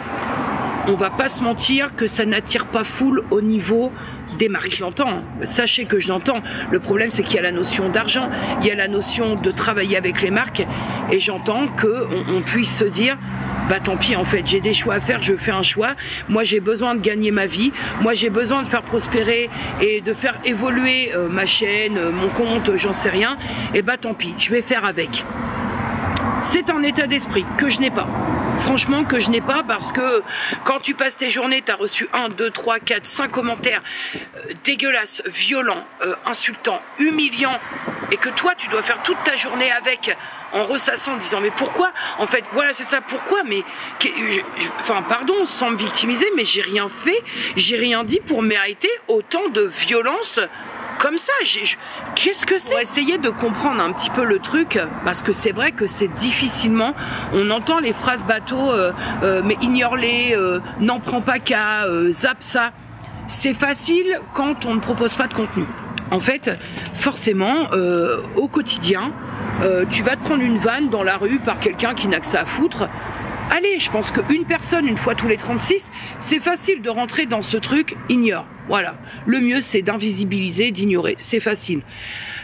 on va pas se mentir que ça n'attire pas foule au niveau des marques. Je l'entends, sachez que je l'entends. Le problème, c'est qu'il y a la notion d'argent, il y a la notion de travailler avec les marques, et j'entends qu'on puisse se dire, bah tant pis, en fait, j'ai des choix à faire, je fais un choix. Moi, j'ai besoin de gagner ma vie. Moi, j'ai besoin de faire prospérer et de faire évoluer ma chaîne, mon compte, j'en sais rien. Et bah tant pis, je vais faire avec. C'est un état d'esprit que je n'ai pas. Franchement, que je n'ai pas, parce que quand tu passes tes journées, tu as reçu 1, 2, 3, 4, 5 commentaires dégueulasses, violents, insultants, humiliants, et que toi, tu dois faire toute ta journée avec, en ressassant, en disant mais pourquoi? En fait, voilà, c'est ça, pourquoi? Mais, enfin, pardon, sans me victimiser, mais j'ai rien fait, j'ai rien dit pour mériter autant de violence comme ça. Qu'est-ce que c'est? Pour essayer de comprendre un petit peu le truc, parce que c'est vrai que c'est difficilement, on entend les phrases bateau, mais ignore-les, n'en prends pas qu'à, zappe ça. C'est facile quand on ne propose pas de contenu. En fait, forcément, au quotidien, tu vas te prendre une vanne dans la rue par quelqu'un qui n'a que ça à foutre. Allez, je pense qu'une personne, une fois tous les 36, c'est facile de rentrer dans ce truc, ignore. Voilà. Le mieux, c'est d'invisibiliser, d'ignorer. C'est facile.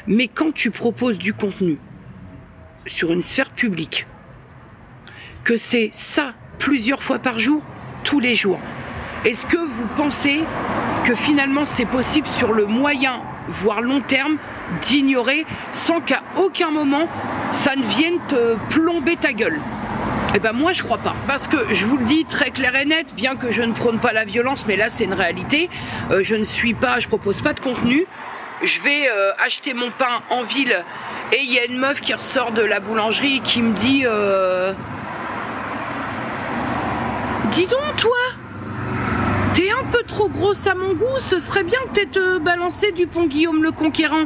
Mais quand tu proposes du contenu sur une sphère publique, que c'est ça plusieurs fois par jour, tous les jours, est-ce que vous pensez que finalement c'est possible sur le moyen, voire long terme, d'ignorer sans qu'à aucun moment ça ne vienne te plomber ta gueule? Eh ben moi je crois pas, parce que je vous le dis très clair et net, bien que je ne prône pas la violence, mais là c'est une réalité, je propose pas de contenu, je vais acheter mon pain en ville et il y a une meuf qui ressort de la boulangerie et qui me dit dis donc toi, t'es un peu trop grosse à mon goût, ce serait bien que te balancer du pont Guillaume le Conquérant.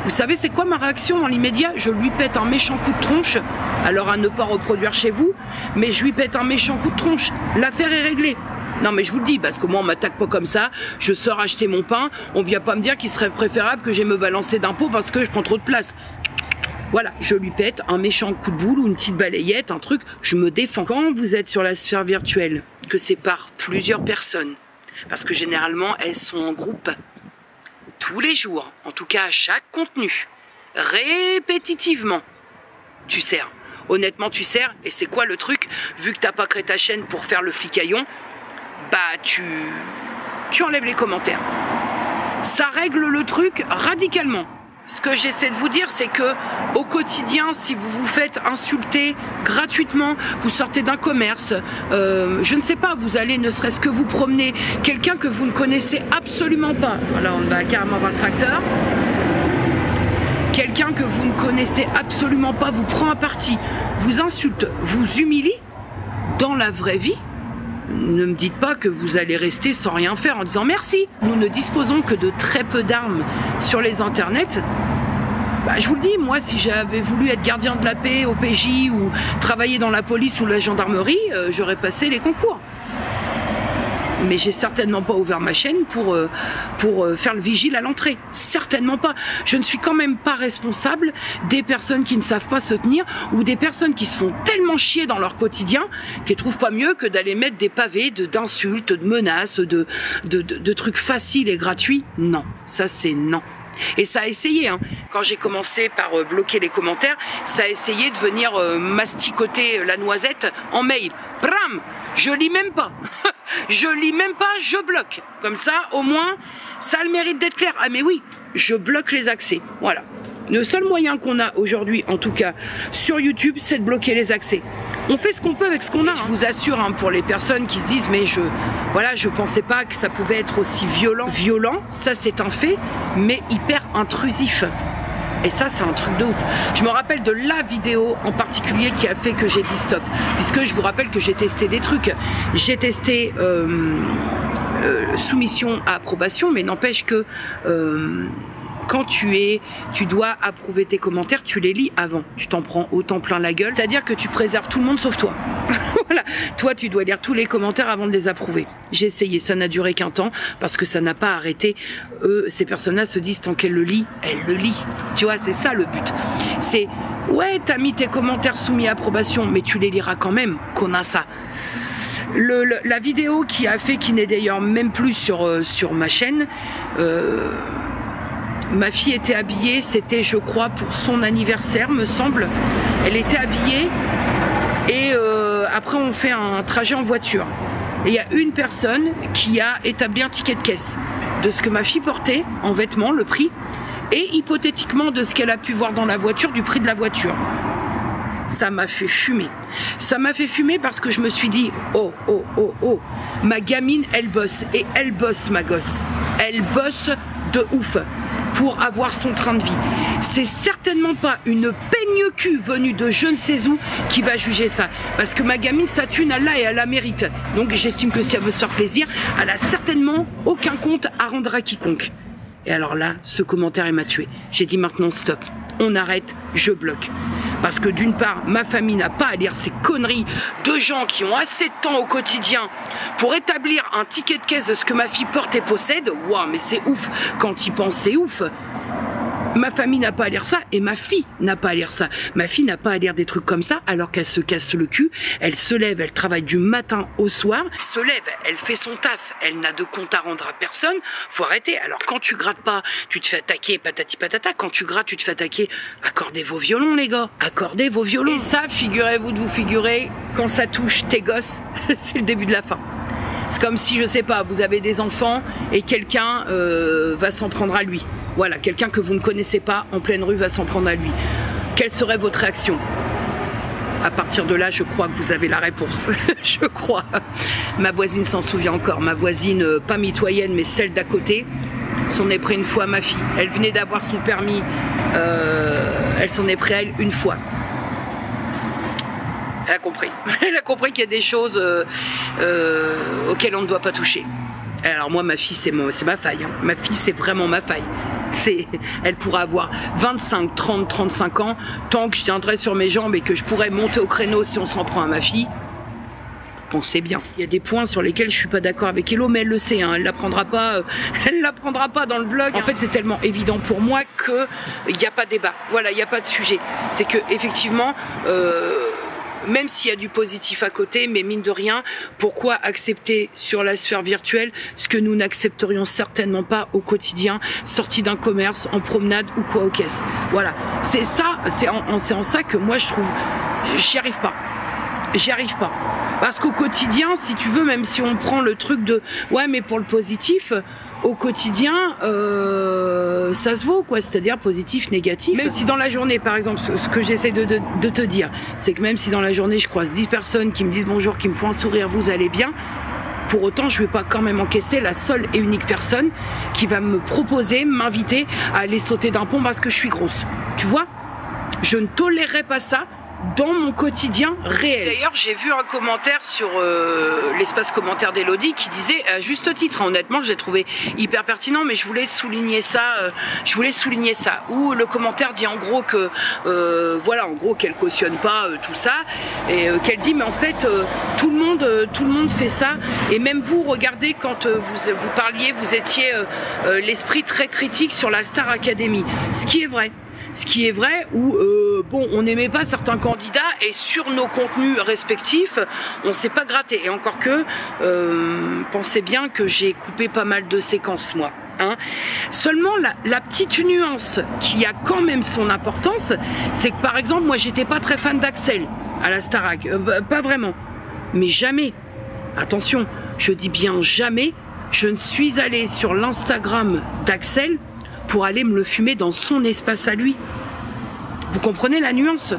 Vous savez c'est quoi ma réaction dans l'immédiat? Je lui pète un méchant coup de tronche, alors à ne pas reproduire chez vous, mais je lui pète un méchant coup de tronche, l'affaire est réglée. Non mais je vous le dis, parce que moi on m'attaque pas comme ça, je sors acheter mon pain, on vient pas me dire qu'il serait préférable que j'aille me balancer d'un pot parce que je prends trop de place. Voilà, je lui pète un méchant coup de boule ou une petite balayette, un truc, je me défends. Quand vous êtes sur la sphère virtuelle, que c'est par plusieurs personnes, parce que généralement elles sont en groupe, tous les jours, en tout cas à chaque contenu, répétitivement, tu sers. Honnêtement, tu sers, et c'est quoi le truc? Vu que t'as pas créé ta chaîne pour faire le flicaillon, bah tu enlèves les commentaires. Ça règle le truc radicalement. Ce que j'essaie de vous dire, c'est que au quotidien, si vous vous faites insulter gratuitement, vous sortez d'un commerce, je ne sais pas, vous allez ne serait-ce que vous promener, quelqu'un que vous ne connaissez absolument pas, voilà, on va carrément voir le tracteur, quelqu'un que vous ne connaissez absolument pas vous prend à partie, vous insulte, vous humilie, dans la vraie vie, ne me dites pas que vous allez rester sans rien faire en disant merci. Nous ne disposons que de très peu d'armes sur les internets. Bah, je vous le dis, moi si j'avais voulu être gardien de la paix au PJ ou travailler dans la police ou la gendarmerie, j'aurais passé les concours. Mais j'ai certainement pas ouvert ma chaîne pour faire le vigile à l'entrée. Certainement pas. Je ne suis quand même pas responsable des personnes qui ne savent pas se tenir ou des personnes qui se font tellement chier dans leur quotidien qu'elles trouvent pas mieux que d'aller mettre des pavés d'insultes, de menaces, de trucs faciles et gratuits. Non, ça c'est non. Et ça a essayé, hein. Quand j'ai commencé par bloquer les commentaires, ça a essayé de venir masticoter la noisette en mail. Bram, je lis même pas. Je lis même pas, je bloque. Comme ça, au moins, ça a le mérite d'être clair. Ah mais oui, je bloque les accès. Voilà. Le seul moyen qu'on a aujourd'hui, en tout cas sur YouTube, c'est de bloquer les accès. On fait ce qu'on peut avec ce qu'on a. Je vous assure, hein, pour les personnes qui se disent mais je pensais pas que ça pouvait être aussi violent. Violent, ça c'est un fait, mais hyper intrusif. Et ça c'est un truc de ouf. Je me rappelle de la vidéo en particulier qui a fait que j'ai dit stop. Puisque je vous rappelle que j'ai testé des trucs. J'ai testé soumission à approbation, mais n'empêche que quand tu dois approuver tes commentaires, tu les lis avant. Tu t'en prends autant plein la gueule. C'est-à-dire que tu préserves tout le monde sauf toi. Voilà. Toi, tu dois lire tous les commentaires avant de les approuver. J'ai essayé, ça n'a duré qu'un temps parce que ça n'a pas arrêté. Ces personnes-là se disent tant qu'elle le lit, elle le lit. Tu vois, c'est ça le but. C'est, ouais, t'as mis tes commentaires soumis à approbation, mais tu les liras quand même, qu'on a ça. La vidéo qui a fait, qui n'est d'ailleurs même plus sur ma chaîne, ma fille était habillée, c'était je crois pour son anniversaire me semble. Elle était habillée et après on fait un trajet en voiture. Et il y a une personne qui a établi un ticket de caisse de ce que ma fille portait en vêtements, le prix, et hypothétiquement de ce qu'elle a pu voir dans la voiture, du prix de la voiture. Ça m'a fait fumer. Ça m'a fait fumer parce que je me suis dit oh, ma gamine elle bosse, et elle bosse ma gosse. Elle bosse de ouf pour avoir son train de vie. C'est certainement pas une peigne-cul venue de je ne sais où qui va juger ça. Parce que ma gamine, sa thune, elle l'a et elle la mérite. Donc j'estime que si elle veut se faire plaisir, elle a certainement aucun compte à rendre à quiconque. Et alors là, ce commentaire, il m'a tué. J'ai dit maintenant stop, on arrête, je bloque. Parce que d'une part, ma famille n'a pas à lire ces conneries de gens qui ont assez de temps au quotidien pour établir un ticket de caisse de ce que ma fille porte et possède. Waouh, mais c'est ouf, quand ils pensent, c'est ouf. Ma famille n'a pas à lire ça et ma fille n'a pas à lire ça. Ma fille n'a pas à lire des trucs comme ça alors qu'elle se casse le cul, elle se lève, elle travaille du matin au soir, se lève, elle fait son taf, elle n'a de compte à rendre à personne, faut arrêter. Alors quand tu grattes pas, tu te fais attaquer, patati patata, quand tu grattes, tu te fais attaquer, accordez vos violons les gars, accordez vos violons. Et ça, figurez-vous de vous figurer, quand ça touche tes gosses, c'est le début de la fin. C'est comme si, je sais pas, vous avez des enfants et quelqu'un va s'en prendre à lui. Voilà, quelqu'un que vous ne connaissez pas en pleine rue va s'en prendre à lui. Quelle serait votre réaction? À partir de là, je crois que vous avez la réponse. Je crois. Ma voisine s'en souvient encore. Ma voisine, pas mitoyenne, mais celle d'à côté, s'en est pris une fois à ma fille. Elle venait d'avoir son permis. Elle s'en est pris à elle une fois. Elle a compris. Elle a compris qu'il y a des choses auxquelles on ne doit pas toucher. Alors moi, ma fille, c'est ma faille. Hein. Ma fille, c'est vraiment ma faille. Elle pourra avoir 25, 30, 35 ans, tant que je tiendrai sur mes jambes et que je pourrais monter au créneau si on s'en prend à ma fille. Pensez bien. Il y a des points sur lesquels je suis pas d'accord avec Hello, mais elle le sait, hein, elle l'apprendra pas dans le vlog. En fait, c'est tellement évident pour moi que il n'y a pas de débat. Voilà, il n'y a pas de sujet. C'est que effectivement. Même s'il y a du positif à côté, mais mine de rien, pourquoi accepter sur la sphère virtuelle ce que nous n'accepterions certainement pas au quotidien, sorti d'un commerce, en promenade ou quoi aux caisses. Voilà, c'est ça, c'est en ça que moi je trouve, j'y arrive pas. J'y arrive pas. Parce qu'au quotidien, si tu veux, même si on prend le truc de ouais, mais pour le positif, au quotidien, ça se vaut, quoi. C'est-à-dire positif, négatif. Même si dans la journée, par exemple, ce que j'essaie de te dire, c'est que même si dans la journée, je croise 10 personnes qui me disent bonjour, qui me font un sourire, vous allez bien, pour autant, je ne vais pas quand même encaisser la seule et unique personne qui va me proposer, m'inviter à aller sauter d'un pont parce que je suis grosse. Tu vois? Je ne tolérerai pas ça dans mon quotidien réel. D'ailleurs, j'ai vu un commentaire sur l'espace commentaire d'Elodie qui disait, à juste titre, hein, honnêtement, je l'ai trouvé hyper pertinent, mais je voulais souligner ça, où le commentaire dit en gros que, voilà, en gros, qu'elle cautionne pas tout ça, et qu'elle dit, mais en fait, tout le monde fait ça, et même vous, regardez, quand vous parliez, vous étiez l'esprit très critique sur la Star Academy, ce qui est vrai. Ce qui est vrai, où bon, on n'aimait pas certains candidats et sur nos contenus respectifs, on s'est pas gratté. Et encore que, pensez bien que j'ai coupé pas mal de séquences, moi. Hein. Seulement, la petite nuance qui a quand même son importance, c'est que par exemple, moi, j'étais pas très fan d'Axel à la Starac, pas vraiment. Mais jamais, attention, je dis bien jamais, je ne suis allée sur l'Instagram d'Axel pour aller me le fumer dans son espace à lui. Vous comprenez la nuance?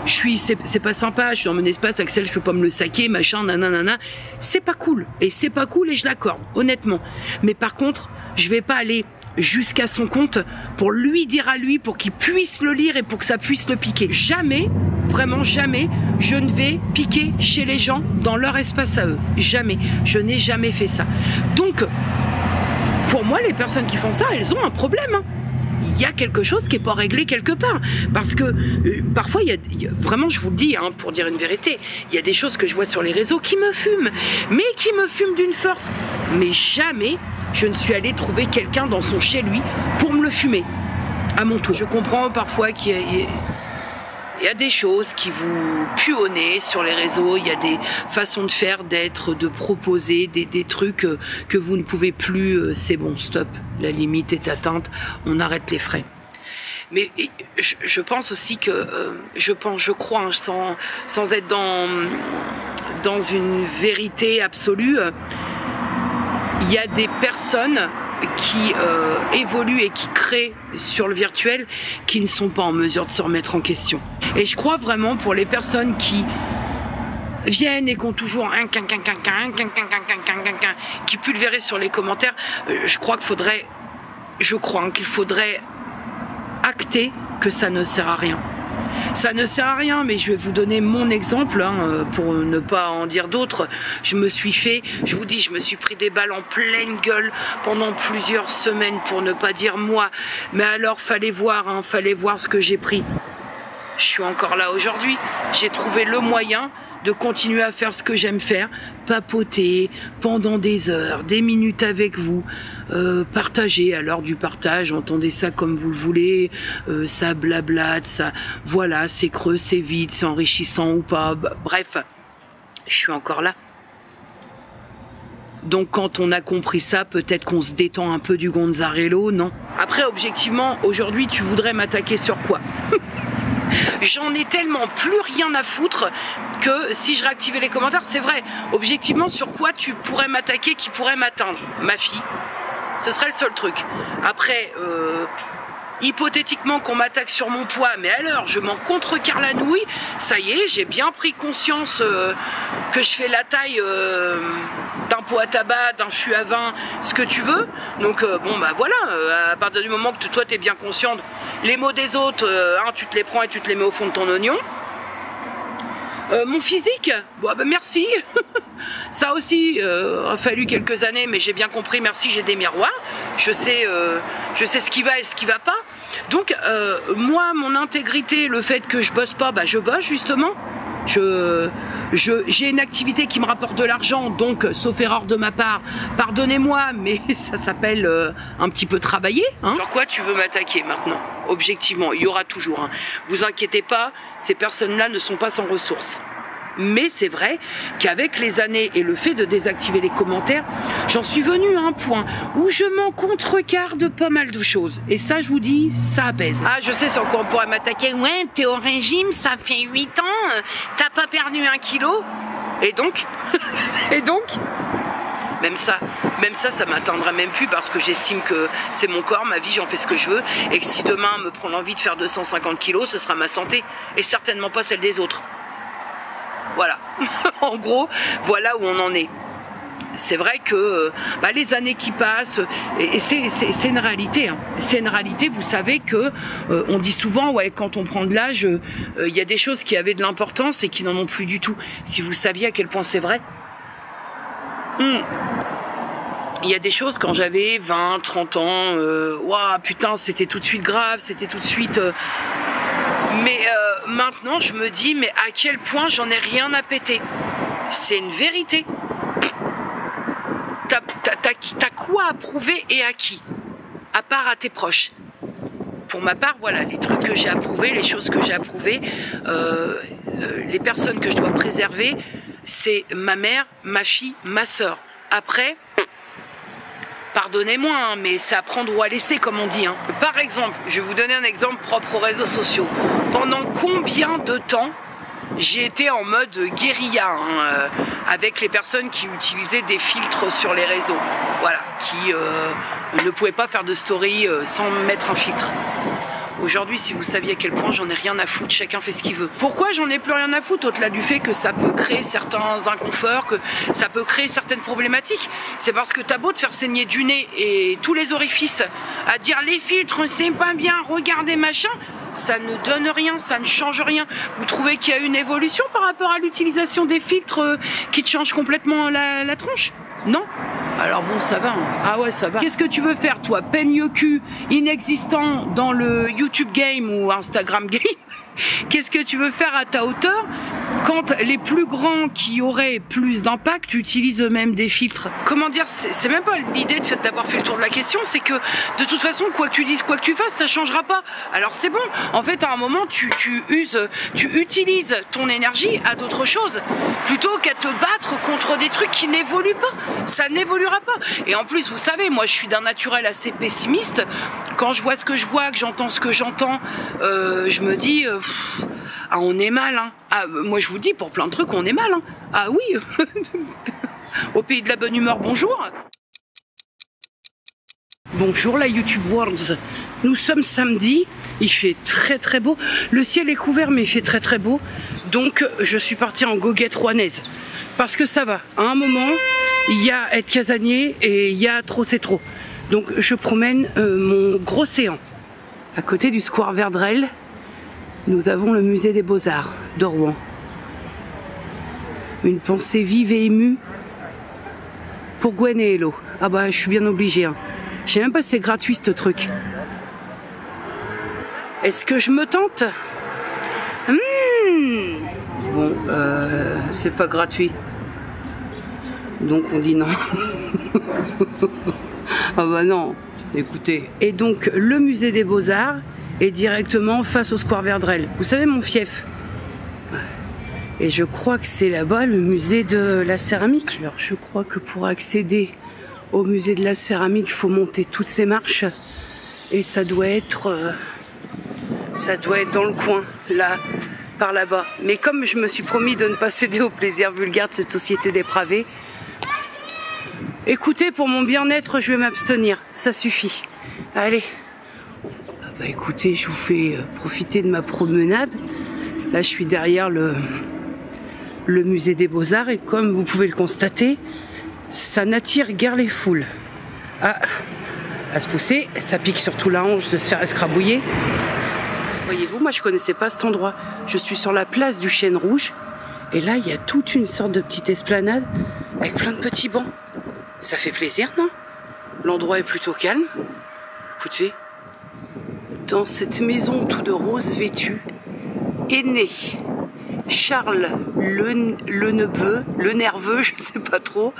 C'est pas sympa, je suis dans mon espace, Axel, je peux pas me le saquer, machin, nanana. C'est pas cool, et c'est pas cool, et je l'accorde, honnêtement. Mais par contre, je vais pas aller jusqu'à son compte pour lui dire à lui, pour qu'il puisse le lire et pour que ça puisse le piquer. Jamais, vraiment jamais, je ne vais piquer chez les gens dans leur espace à eux. Jamais. Je n'ai jamais fait ça. Donc, pour moi, les personnes qui font ça, elles ont un problème. Hein. Il y a quelque chose qui n'est pas réglé quelque part. Parce que parfois, vraiment, je vous le dis, hein, pour dire une vérité, il y a des choses que je vois sur les réseaux qui me fument. Mais qui me fument d'une force. Mais jamais, je ne suis allée trouver quelqu'un dans son chez lui pour me le fumer. À mon tour. Je comprends parfois qu'il y a des choses qui vous puent au nez sur les réseaux, il y a des façons de faire, d'être, de proposer, des trucs que vous ne pouvez plus, c'est bon, stop, la limite est atteinte, on arrête les frais. Mais je pense aussi que, je crois, hein, sans être dans une vérité absolue, il y a des personnes qui évoluent et qui créent sur le virtuel qui ne sont pas en mesure de se remettre en question. Et je crois vraiment pour les personnes qui viennent et qui ont toujours qui pulvérisent sur les commentaires, je crois qu'il faudrait acter que ça ne sert à rien. Ça ne sert à rien, mais je vais vous donner mon exemple, hein, pour ne pas en dire d'autres. Je me suis fait, je vous dis, je me suis pris des balles en pleine gueule pendant plusieurs semaines, pour ne pas dire mois. Mais alors, fallait voir ce que j'ai pris. Je suis encore là aujourd'hui. J'ai trouvé le moyen de continuer à faire ce que j'aime faire, papoter pendant des heures, des minutes avec vous, partager. À l'heure du partage, entendez ça comme vous le voulez, ça blablate, ça, voilà, c'est creux, c'est vide, c'est enrichissant ou pas, bref, je suis encore là. Donc quand on a compris ça, peut-être qu'on se détend un peu du Gonzarello, non? Après, objectivement, aujourd'hui, tu voudrais m'attaquer sur quoi? J'en ai tellement plus rien à foutre que si je réactivais les commentaires, c'est vrai, objectivement, sur quoi tu pourrais m'attaquer, qui pourrait m'atteindre? Ma fille. Ce serait le seul truc. Après, hypothétiquement qu'on m'attaque sur mon poids, mais alors je m'en contrecarre la nouille, ça y est, j'ai bien pris conscience que je fais la taille d'un pot à tabac, d'un fût à vin, ce que tu veux. Donc bon bah voilà, à partir du moment que toi t'es bien consciente, les mots des autres, tu te les prends et tu te les mets au fond de ton oignon. Mon physique, bon, bah merci. Ça aussi, a fallu quelques années, mais j'ai bien compris, merci, j'ai des miroirs. Je sais ce qui va et ce qui va pas. Donc, moi, mon intégrité, le fait que je bosse pas, bah je bosse justement. J'ai une activité qui me rapporte de l'argent, donc, sauf erreur de ma part, pardonnez-moi, mais ça s'appelle un petit peu travailler. Hein. Sur quoi tu veux m'attaquer maintenant? Objectivement, il y aura toujours. Hein. Vous inquiétez pas, ces personnes-là ne sont pas sans ressources. Mais c'est vrai qu'avec les années et le fait de désactiver les commentaires, j'en suis venue à un point où je m'en contrecarre pas mal de choses. Et ça, je vous dis, ça apaise. Ah, je sais sur quoi on pourrait m'attaquer. Ouais, t'es au régime, ça fait 8 ans, t'as pas perdu 1 kilo. Et donc Et donc même ça, ça m'atteindrait même plus parce que j'estime que c'est mon corps, ma vie, j'en fais ce que je veux. Et que si demain me prend l'envie de faire 250 kilos, ce sera ma santé et certainement pas celle des autres. Voilà, en gros, voilà où on en est. C'est vrai que les années qui passent, et c'est une réalité. Hein. C'est une réalité, vous savez que on dit souvent, ouais, quand on prend de l'âge, il y a des choses qui avaient de l'importance et qui n'en ont plus du tout. Si vous saviez à quel point c'est vrai. Il y a des choses, quand j'avais 20, 30 ans, ouah, putain, c'était tout de suite grave, c'était tout de suite... Mais maintenant, je me dis, mais à quel point j'en ai rien à péter. C'est une vérité. T'as quoi à prouver et à qui? À part à tes proches. Pour ma part, voilà, les trucs que j'ai approuvés, les choses que j'ai approuvées, les personnes que je dois préserver, c'est ma mère, ma fille, ma sœur. Après... Pardonnez-moi, hein, mais c'est à prendre ou à laisser, comme on dit. Hein. Par exemple, je vais vous donner un exemple propre aux réseaux sociaux. Pendant combien de temps j'ai été en mode guérilla avec les personnes qui utilisaient des filtres sur les réseaux. Voilà, qui ne pouvaient pas faire de story sans mettre un filtre. Aujourd'hui, si vous saviez à quel point j'en ai rien à foutre, chacun fait ce qu'il veut. Pourquoi j'en ai plus rien à foutre, au-delà du fait que ça peut créer certains inconforts, que ça peut créer certaines problématiques? C'est parce que t'as beau te faire saigner du nez et tous les orifices à dire les filtres, c'est pas bien, regardez machin, ça ne donne rien, ça ne change rien. Vous trouvez qu'il y a une évolution par rapport à l'utilisation des filtres qui te changent complètement la tronche? Non? Alors bon, ça va. Hein. Ah ouais, ça va. Qu'est-ce que tu veux faire, toi? Peigne cul inexistant dans le YouTube game ou Instagram game? Qu'est-ce que tu veux faire à ta hauteur quand les plus grands qui auraient plus d'impact utilisent eux-mêmes des filtres? Comment dire, c'est même pas l'idée d'avoir fait le tour de la question, c'est que de toute façon, quoi que tu dises, quoi que tu fasses, ça changera pas. Alors c'est bon. En fait, à un moment, tu utilises ton énergie à d'autres choses plutôt qu'à te battre contre des trucs qui n'évoluent pas. Ça n'évoluera pas. Et en plus, vous savez, moi, je suis d'un naturel assez pessimiste. Quand je vois ce que je vois, que j'entends ce que j'entends, je me dis... ah, on est mal, hein. Ah, moi je vous dis, pour plein de trucs, on est mal, hein. Ah oui. Au pays de la bonne humeur, bonjour. Bonjour la YouTube World. Nous sommes samedi, il fait très très beau. Le ciel est couvert, mais il fait très très beau. Donc je suis partie en goguette rouennaise. Parce que ça va, à un moment, il y a être casanier et il y a trop c'est trop. Donc je promène mon gros séant à côté du square Verdrel. nous avons le musée des Beaux-Arts de Rouen. Une pensée vive et émue pour Gwen et Hello. Ah bah je suis bien obligée. Hein. Je sais même pas si c'est gratuit ce truc. Est-ce que je me tente? Bon, c'est pas gratuit. Donc on dit non. Ah bah non, écoutez. Et donc le musée des Beaux-Arts est directement face au square Verdrel. Vous savez mon fief. Et je crois que c'est là-bas le musée de la céramique. Alors je crois que pour accéder au musée de la céramique, il faut monter toutes ces marches. Et ça doit être dans le coin, là, par là-bas. Mais comme je me suis promis de ne pas céder au plaisir vulgaire de cette société dépravée, écoutez, pour mon bien-être, je vais m'abstenir. Ça suffit. Allez. Bah écoutez, je vous fais profiter de ma promenade. Là, je suis derrière le musée des Beaux-Arts et comme vous pouvez le constater, ça n'attire guère les foules. Ah, à se pousser, ça pique surtout la hanche de se faire escrabouiller. Voyez-vous, moi je connaissais pas cet endroit. Je suis sur la place du Chêne Rouge et là il y a toute une sorte de petite esplanade avec plein de petits bancs. Ça fait plaisir, non? L'endroit est plutôt calme. Écoutez, dans cette maison tout de rose vêtue est né Charles le nerveux, je sais pas trop,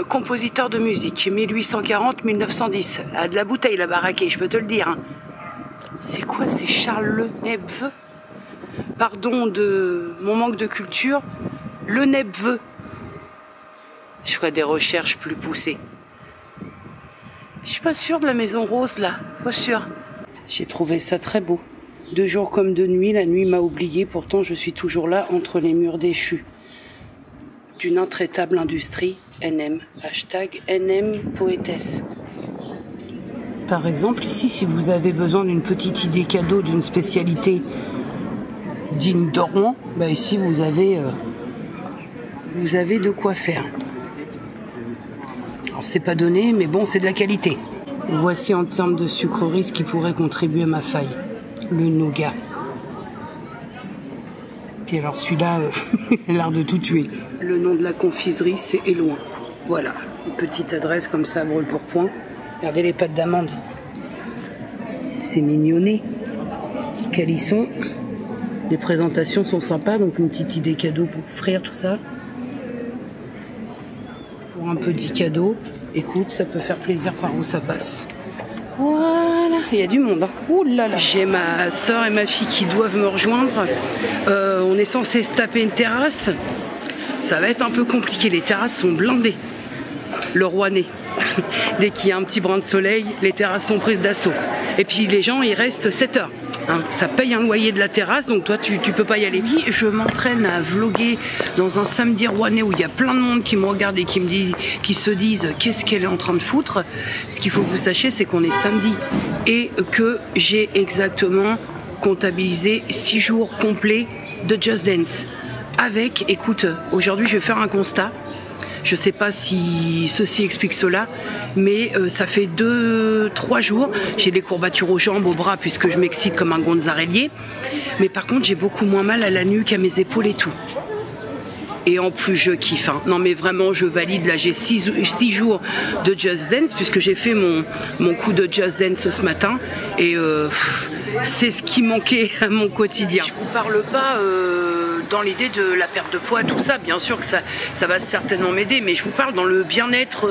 compositeur de musique, 1840-1910. Ah, de la bouteille la baraquée, je peux te le dire. Hein. C'est quoi, c'est Charles le nerveux? Pardon de mon manque de culture, le nerveux. Je ferai des recherches plus poussées. Je suis pas sûre de la maison rose là, pas sûre. J'ai trouvé ça très beau. De jour comme de nuit, la nuit m'a oublié, pourtant je suis toujours là entre les murs déchus. D'une intraitable industrie, NM, hashtag NM poétesse. Par exemple, ici, si vous avez besoin d'une petite idée cadeau d'une spécialité digne de Rouen, bah ici vous avez de quoi faire. Alors c'est pas donné, mais bon, c'est de la qualité. Voici en termes de sucreries ce qui pourrait contribuer à ma faille. Le nougat. Puis alors celui-là, il a l'air de tout tuer. Le nom de la confiserie, c'est Éloin. Voilà, une petite adresse comme ça, brûle pour point. Regardez les pâtes d'amande. C'est mignonné. Calisson. Les présentations sont sympas, donc une petite idée cadeau pour offrir tout ça. Pour un petit cadeau, écoute, ça peut faire plaisir par où ça passe. Voilà, il y a du monde. Hein. Ouh là là. J'ai ma soeur et ma fille qui doivent me rejoindre. On est censé se taper une terrasse. Ça va être un peu compliqué. Les terrasses sont blindées. Le Rouennais. Dès qu'il y a un petit brin de soleil, les terrasses sont prises d'assaut. Et puis les gens, ils restent 7 heures. Hein, ça paye un loyer de la terrasse, donc toi tu peux pas y aller. Oui, je m'entraîne à vloguer dans un samedi rouennais où il y a plein de monde qui me regarde et qui se disent qu'est-ce qu'elle est en train de foutre. Ce qu'il faut que vous sachiez, c'est qu'on est samedi et que j'ai exactement comptabilisé 6 jours complets de Just Dance. Avec, écoute, aujourd'hui je vais faire un constat. Je ne sais pas si ceci explique cela, mais ça fait 2-3 jours. J'ai des courbatures aux jambes, aux bras, puisque je m'excite comme un gonzarellier. Mais par contre, j'ai beaucoup moins mal à la nuque, à mes épaules et tout. Et en plus, je kiffe. Hein. Non, mais vraiment, je valide. Là, j'ai 6 jours de Just Dance, puisque j'ai fait mon coup de Just Dance ce matin. Et c'est ce qui manquait à mon quotidien. Je vous parle pas dans l'idée de la perte de poids, tout ça. Bien sûr que ça va certainement m'aider, mais je vous parle dans le bien-être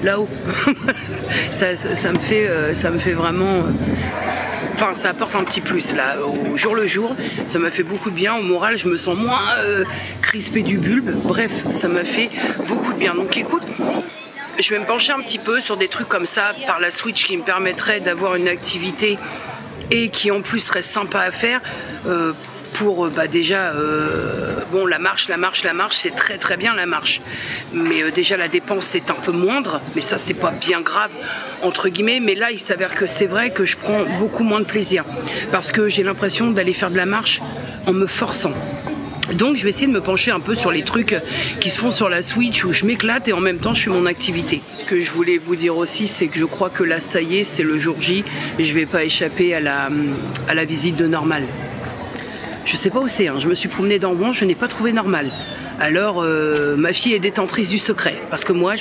là-haut. ça me fait vraiment... Enfin, ça apporte un petit plus, là, au jour le jour. Ça m'a fait beaucoup de bien. Au moral, je me sens moins crispée du bulbe. Bref, ça m'a fait beaucoup de bien. Donc, écoute, je vais me pencher un petit peu sur des trucs comme ça par la Switch qui me permettrait d'avoir une activité et qui, en plus, serait sympa à faire pour, déjà, bon, la marche, c'est très très bien la marche. Mais déjà, la dépense, c'est un peu moindre. Mais ça, c'est pas bien grave, entre guillemets. Mais là, il s'avère que c'est vrai que je prends beaucoup moins de plaisir. Parce que j'ai l'impression d'aller faire de la marche en me forçant. Donc, je vais essayer de me pencher un peu sur les trucs qui se font sur la Switch où je m'éclate et en même temps, je fais mon activité. Ce que je voulais vous dire aussi, c'est que je crois que là, ça y est, c'est le jour J. Et je vais pas échapper à la visite de Normal. Je sais pas où c'est, hein. Je me suis promenée dans Rouen, je n'ai pas trouvé normal. Alors, ma fille est détentrice du secret. Parce que moi,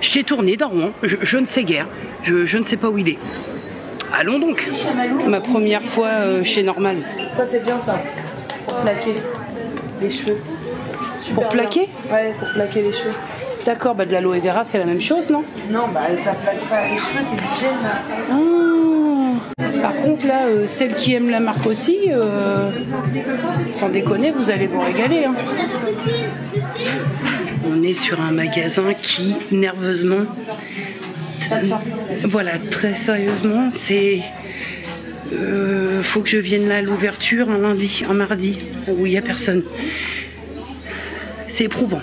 j'ai tourné dans Rouen, je ne sais guère. Je ne sais pas où il est. Allons donc. Ma première fois chez Normal. Ça, c'est bien ça. Pour plaquer les cheveux. Super pour plaquer bien. Ouais, pour plaquer les cheveux. D'accord, bah de l'aloe vera, c'est la même chose, non? Non, bah ça plaque pas les cheveux, c'est du gel. Ah. Par contre, là, celles qui aiment la marque aussi, sans déconner, vous allez vous régaler. Hein. On est sur un magasin qui, nerveusement, voilà, très sérieusement, c'est... faut que je vienne là à l'ouverture un lundi, un mardi, où il n'y a personne. C'est éprouvant.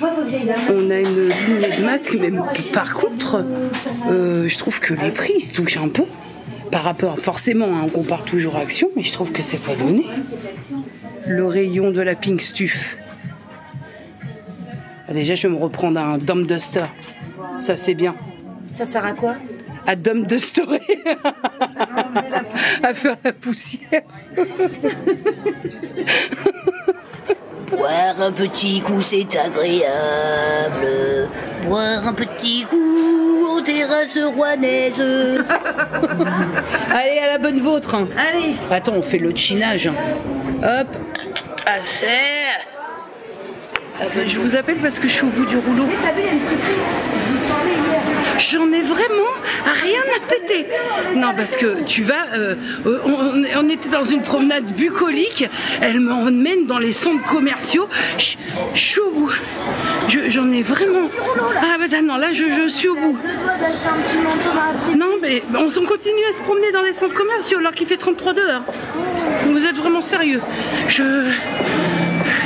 On a une lignée de masques, mais par contre, je trouve que les prix se touchent un peu. Par rapport, forcément, hein, on compare toujours à Action, mais je trouve que c'est pas donné. Le rayon de la Pink Stuff. Déjà, je vais me reprendre un Dome Duster. Ça, c'est bien. Ça sert à quoi? À Dome Duster. À faire la poussière. Boire un petit coup, c'est agréable. Boire un petit coup aux terrasses rouennaises. Allez, à la bonne vôtre. Hein. Allez. Attends, on fait le chinage. Hop. Assez. Je vous appelle parce que je suis au bout du rouleau. T'as vu, il y a une friperie. J'y suis allée hier. J'en ai vraiment rien à péter. Non, parce que tu vas... on était dans une promenade bucolique. Elle m'emmène dans les centres commerciaux. Je suis au bout. J'en ai vraiment... Ah bah non, là, je suis au bout. Deux doigts d'acheter un petit manteau dans la friperie. Non, mais on continue à se promener dans les centres commerciaux alors qu'il fait 33 dehors. Vous êtes vraiment sérieux?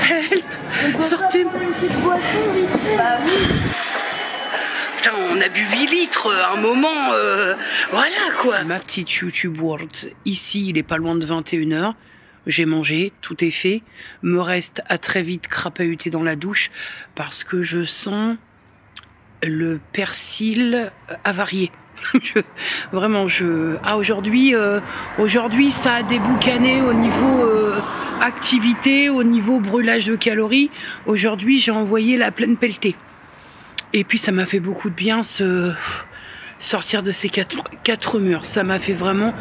Help. Sortez. Une petite boisson vite fait. Bah oui. Putain, on a bu 8 litres à un moment, voilà quoi. Ma petite YouTube World, ici il est pas loin de 21 h. J'ai mangé, tout est fait. Me reste à très vite crapahuter dans la douche parce que je sens le persil avarié. Aujourd'hui ça a déboucané au niveau activité, au niveau brûlage de calories. Aujourd'hui j'ai envoyé la pleine pelletée. Et puis ça m'a fait beaucoup de bien sortir de ces quatre murs. Ça m'a fait vraiment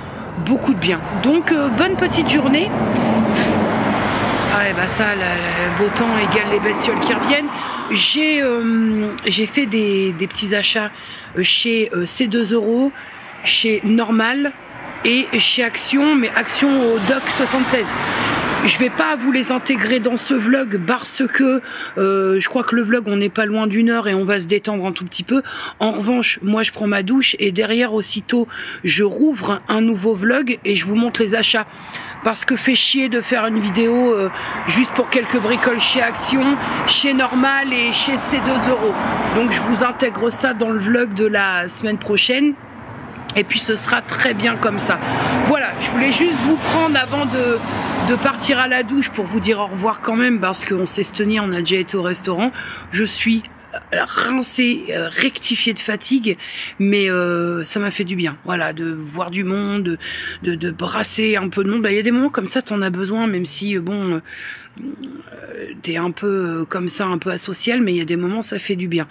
beaucoup de bien. Donc bonne petite journée. Ah ouais, bah ça, le beau temps égale les bestioles qui reviennent. J'ai fait des petits achats chez C2 €, chez Normal et chez Action, mais Action au Doc 76. Je vais pas vous les intégrer dans ce vlog parce que je crois que le vlog on n'est pas loin d'1 heure et on va se détendre un tout petit peu. En revanche, moi je prends ma douche et derrière aussitôt je rouvre un nouveau vlog et je vous montre les achats. Parce que fait chier de faire une vidéo juste pour quelques bricoles chez Action, chez Normal et chez C2 €. Donc je vous intègre ça dans le vlog de la semaine prochaine. Et puis ce sera très bien comme ça. Voilà, je voulais juste vous prendre avant de partir à la douche pour vous dire au revoir quand même parce qu'on s'est tenu, on a déjà été au restaurant. Je suis rincée, rectifiée de fatigue, mais ça m'a fait du bien. Voilà, de voir du monde, de brasser un peu de monde. Bah, y a des moments comme ça, t'en as besoin, même si bon, t'es un peu comme ça, un peu asocial, mais il y a des moments ça fait du bien.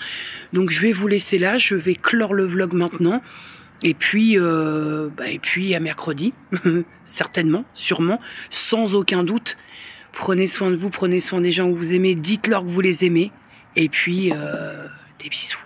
Donc je vais vous laisser là, je vais clore le vlog maintenant. Et puis à mercredi, certainement, sûrement, sans aucun doute. Prenez soin de vous, prenez soin des gens que vous aimez, dites-leur que vous les aimez. Et puis, des bisous.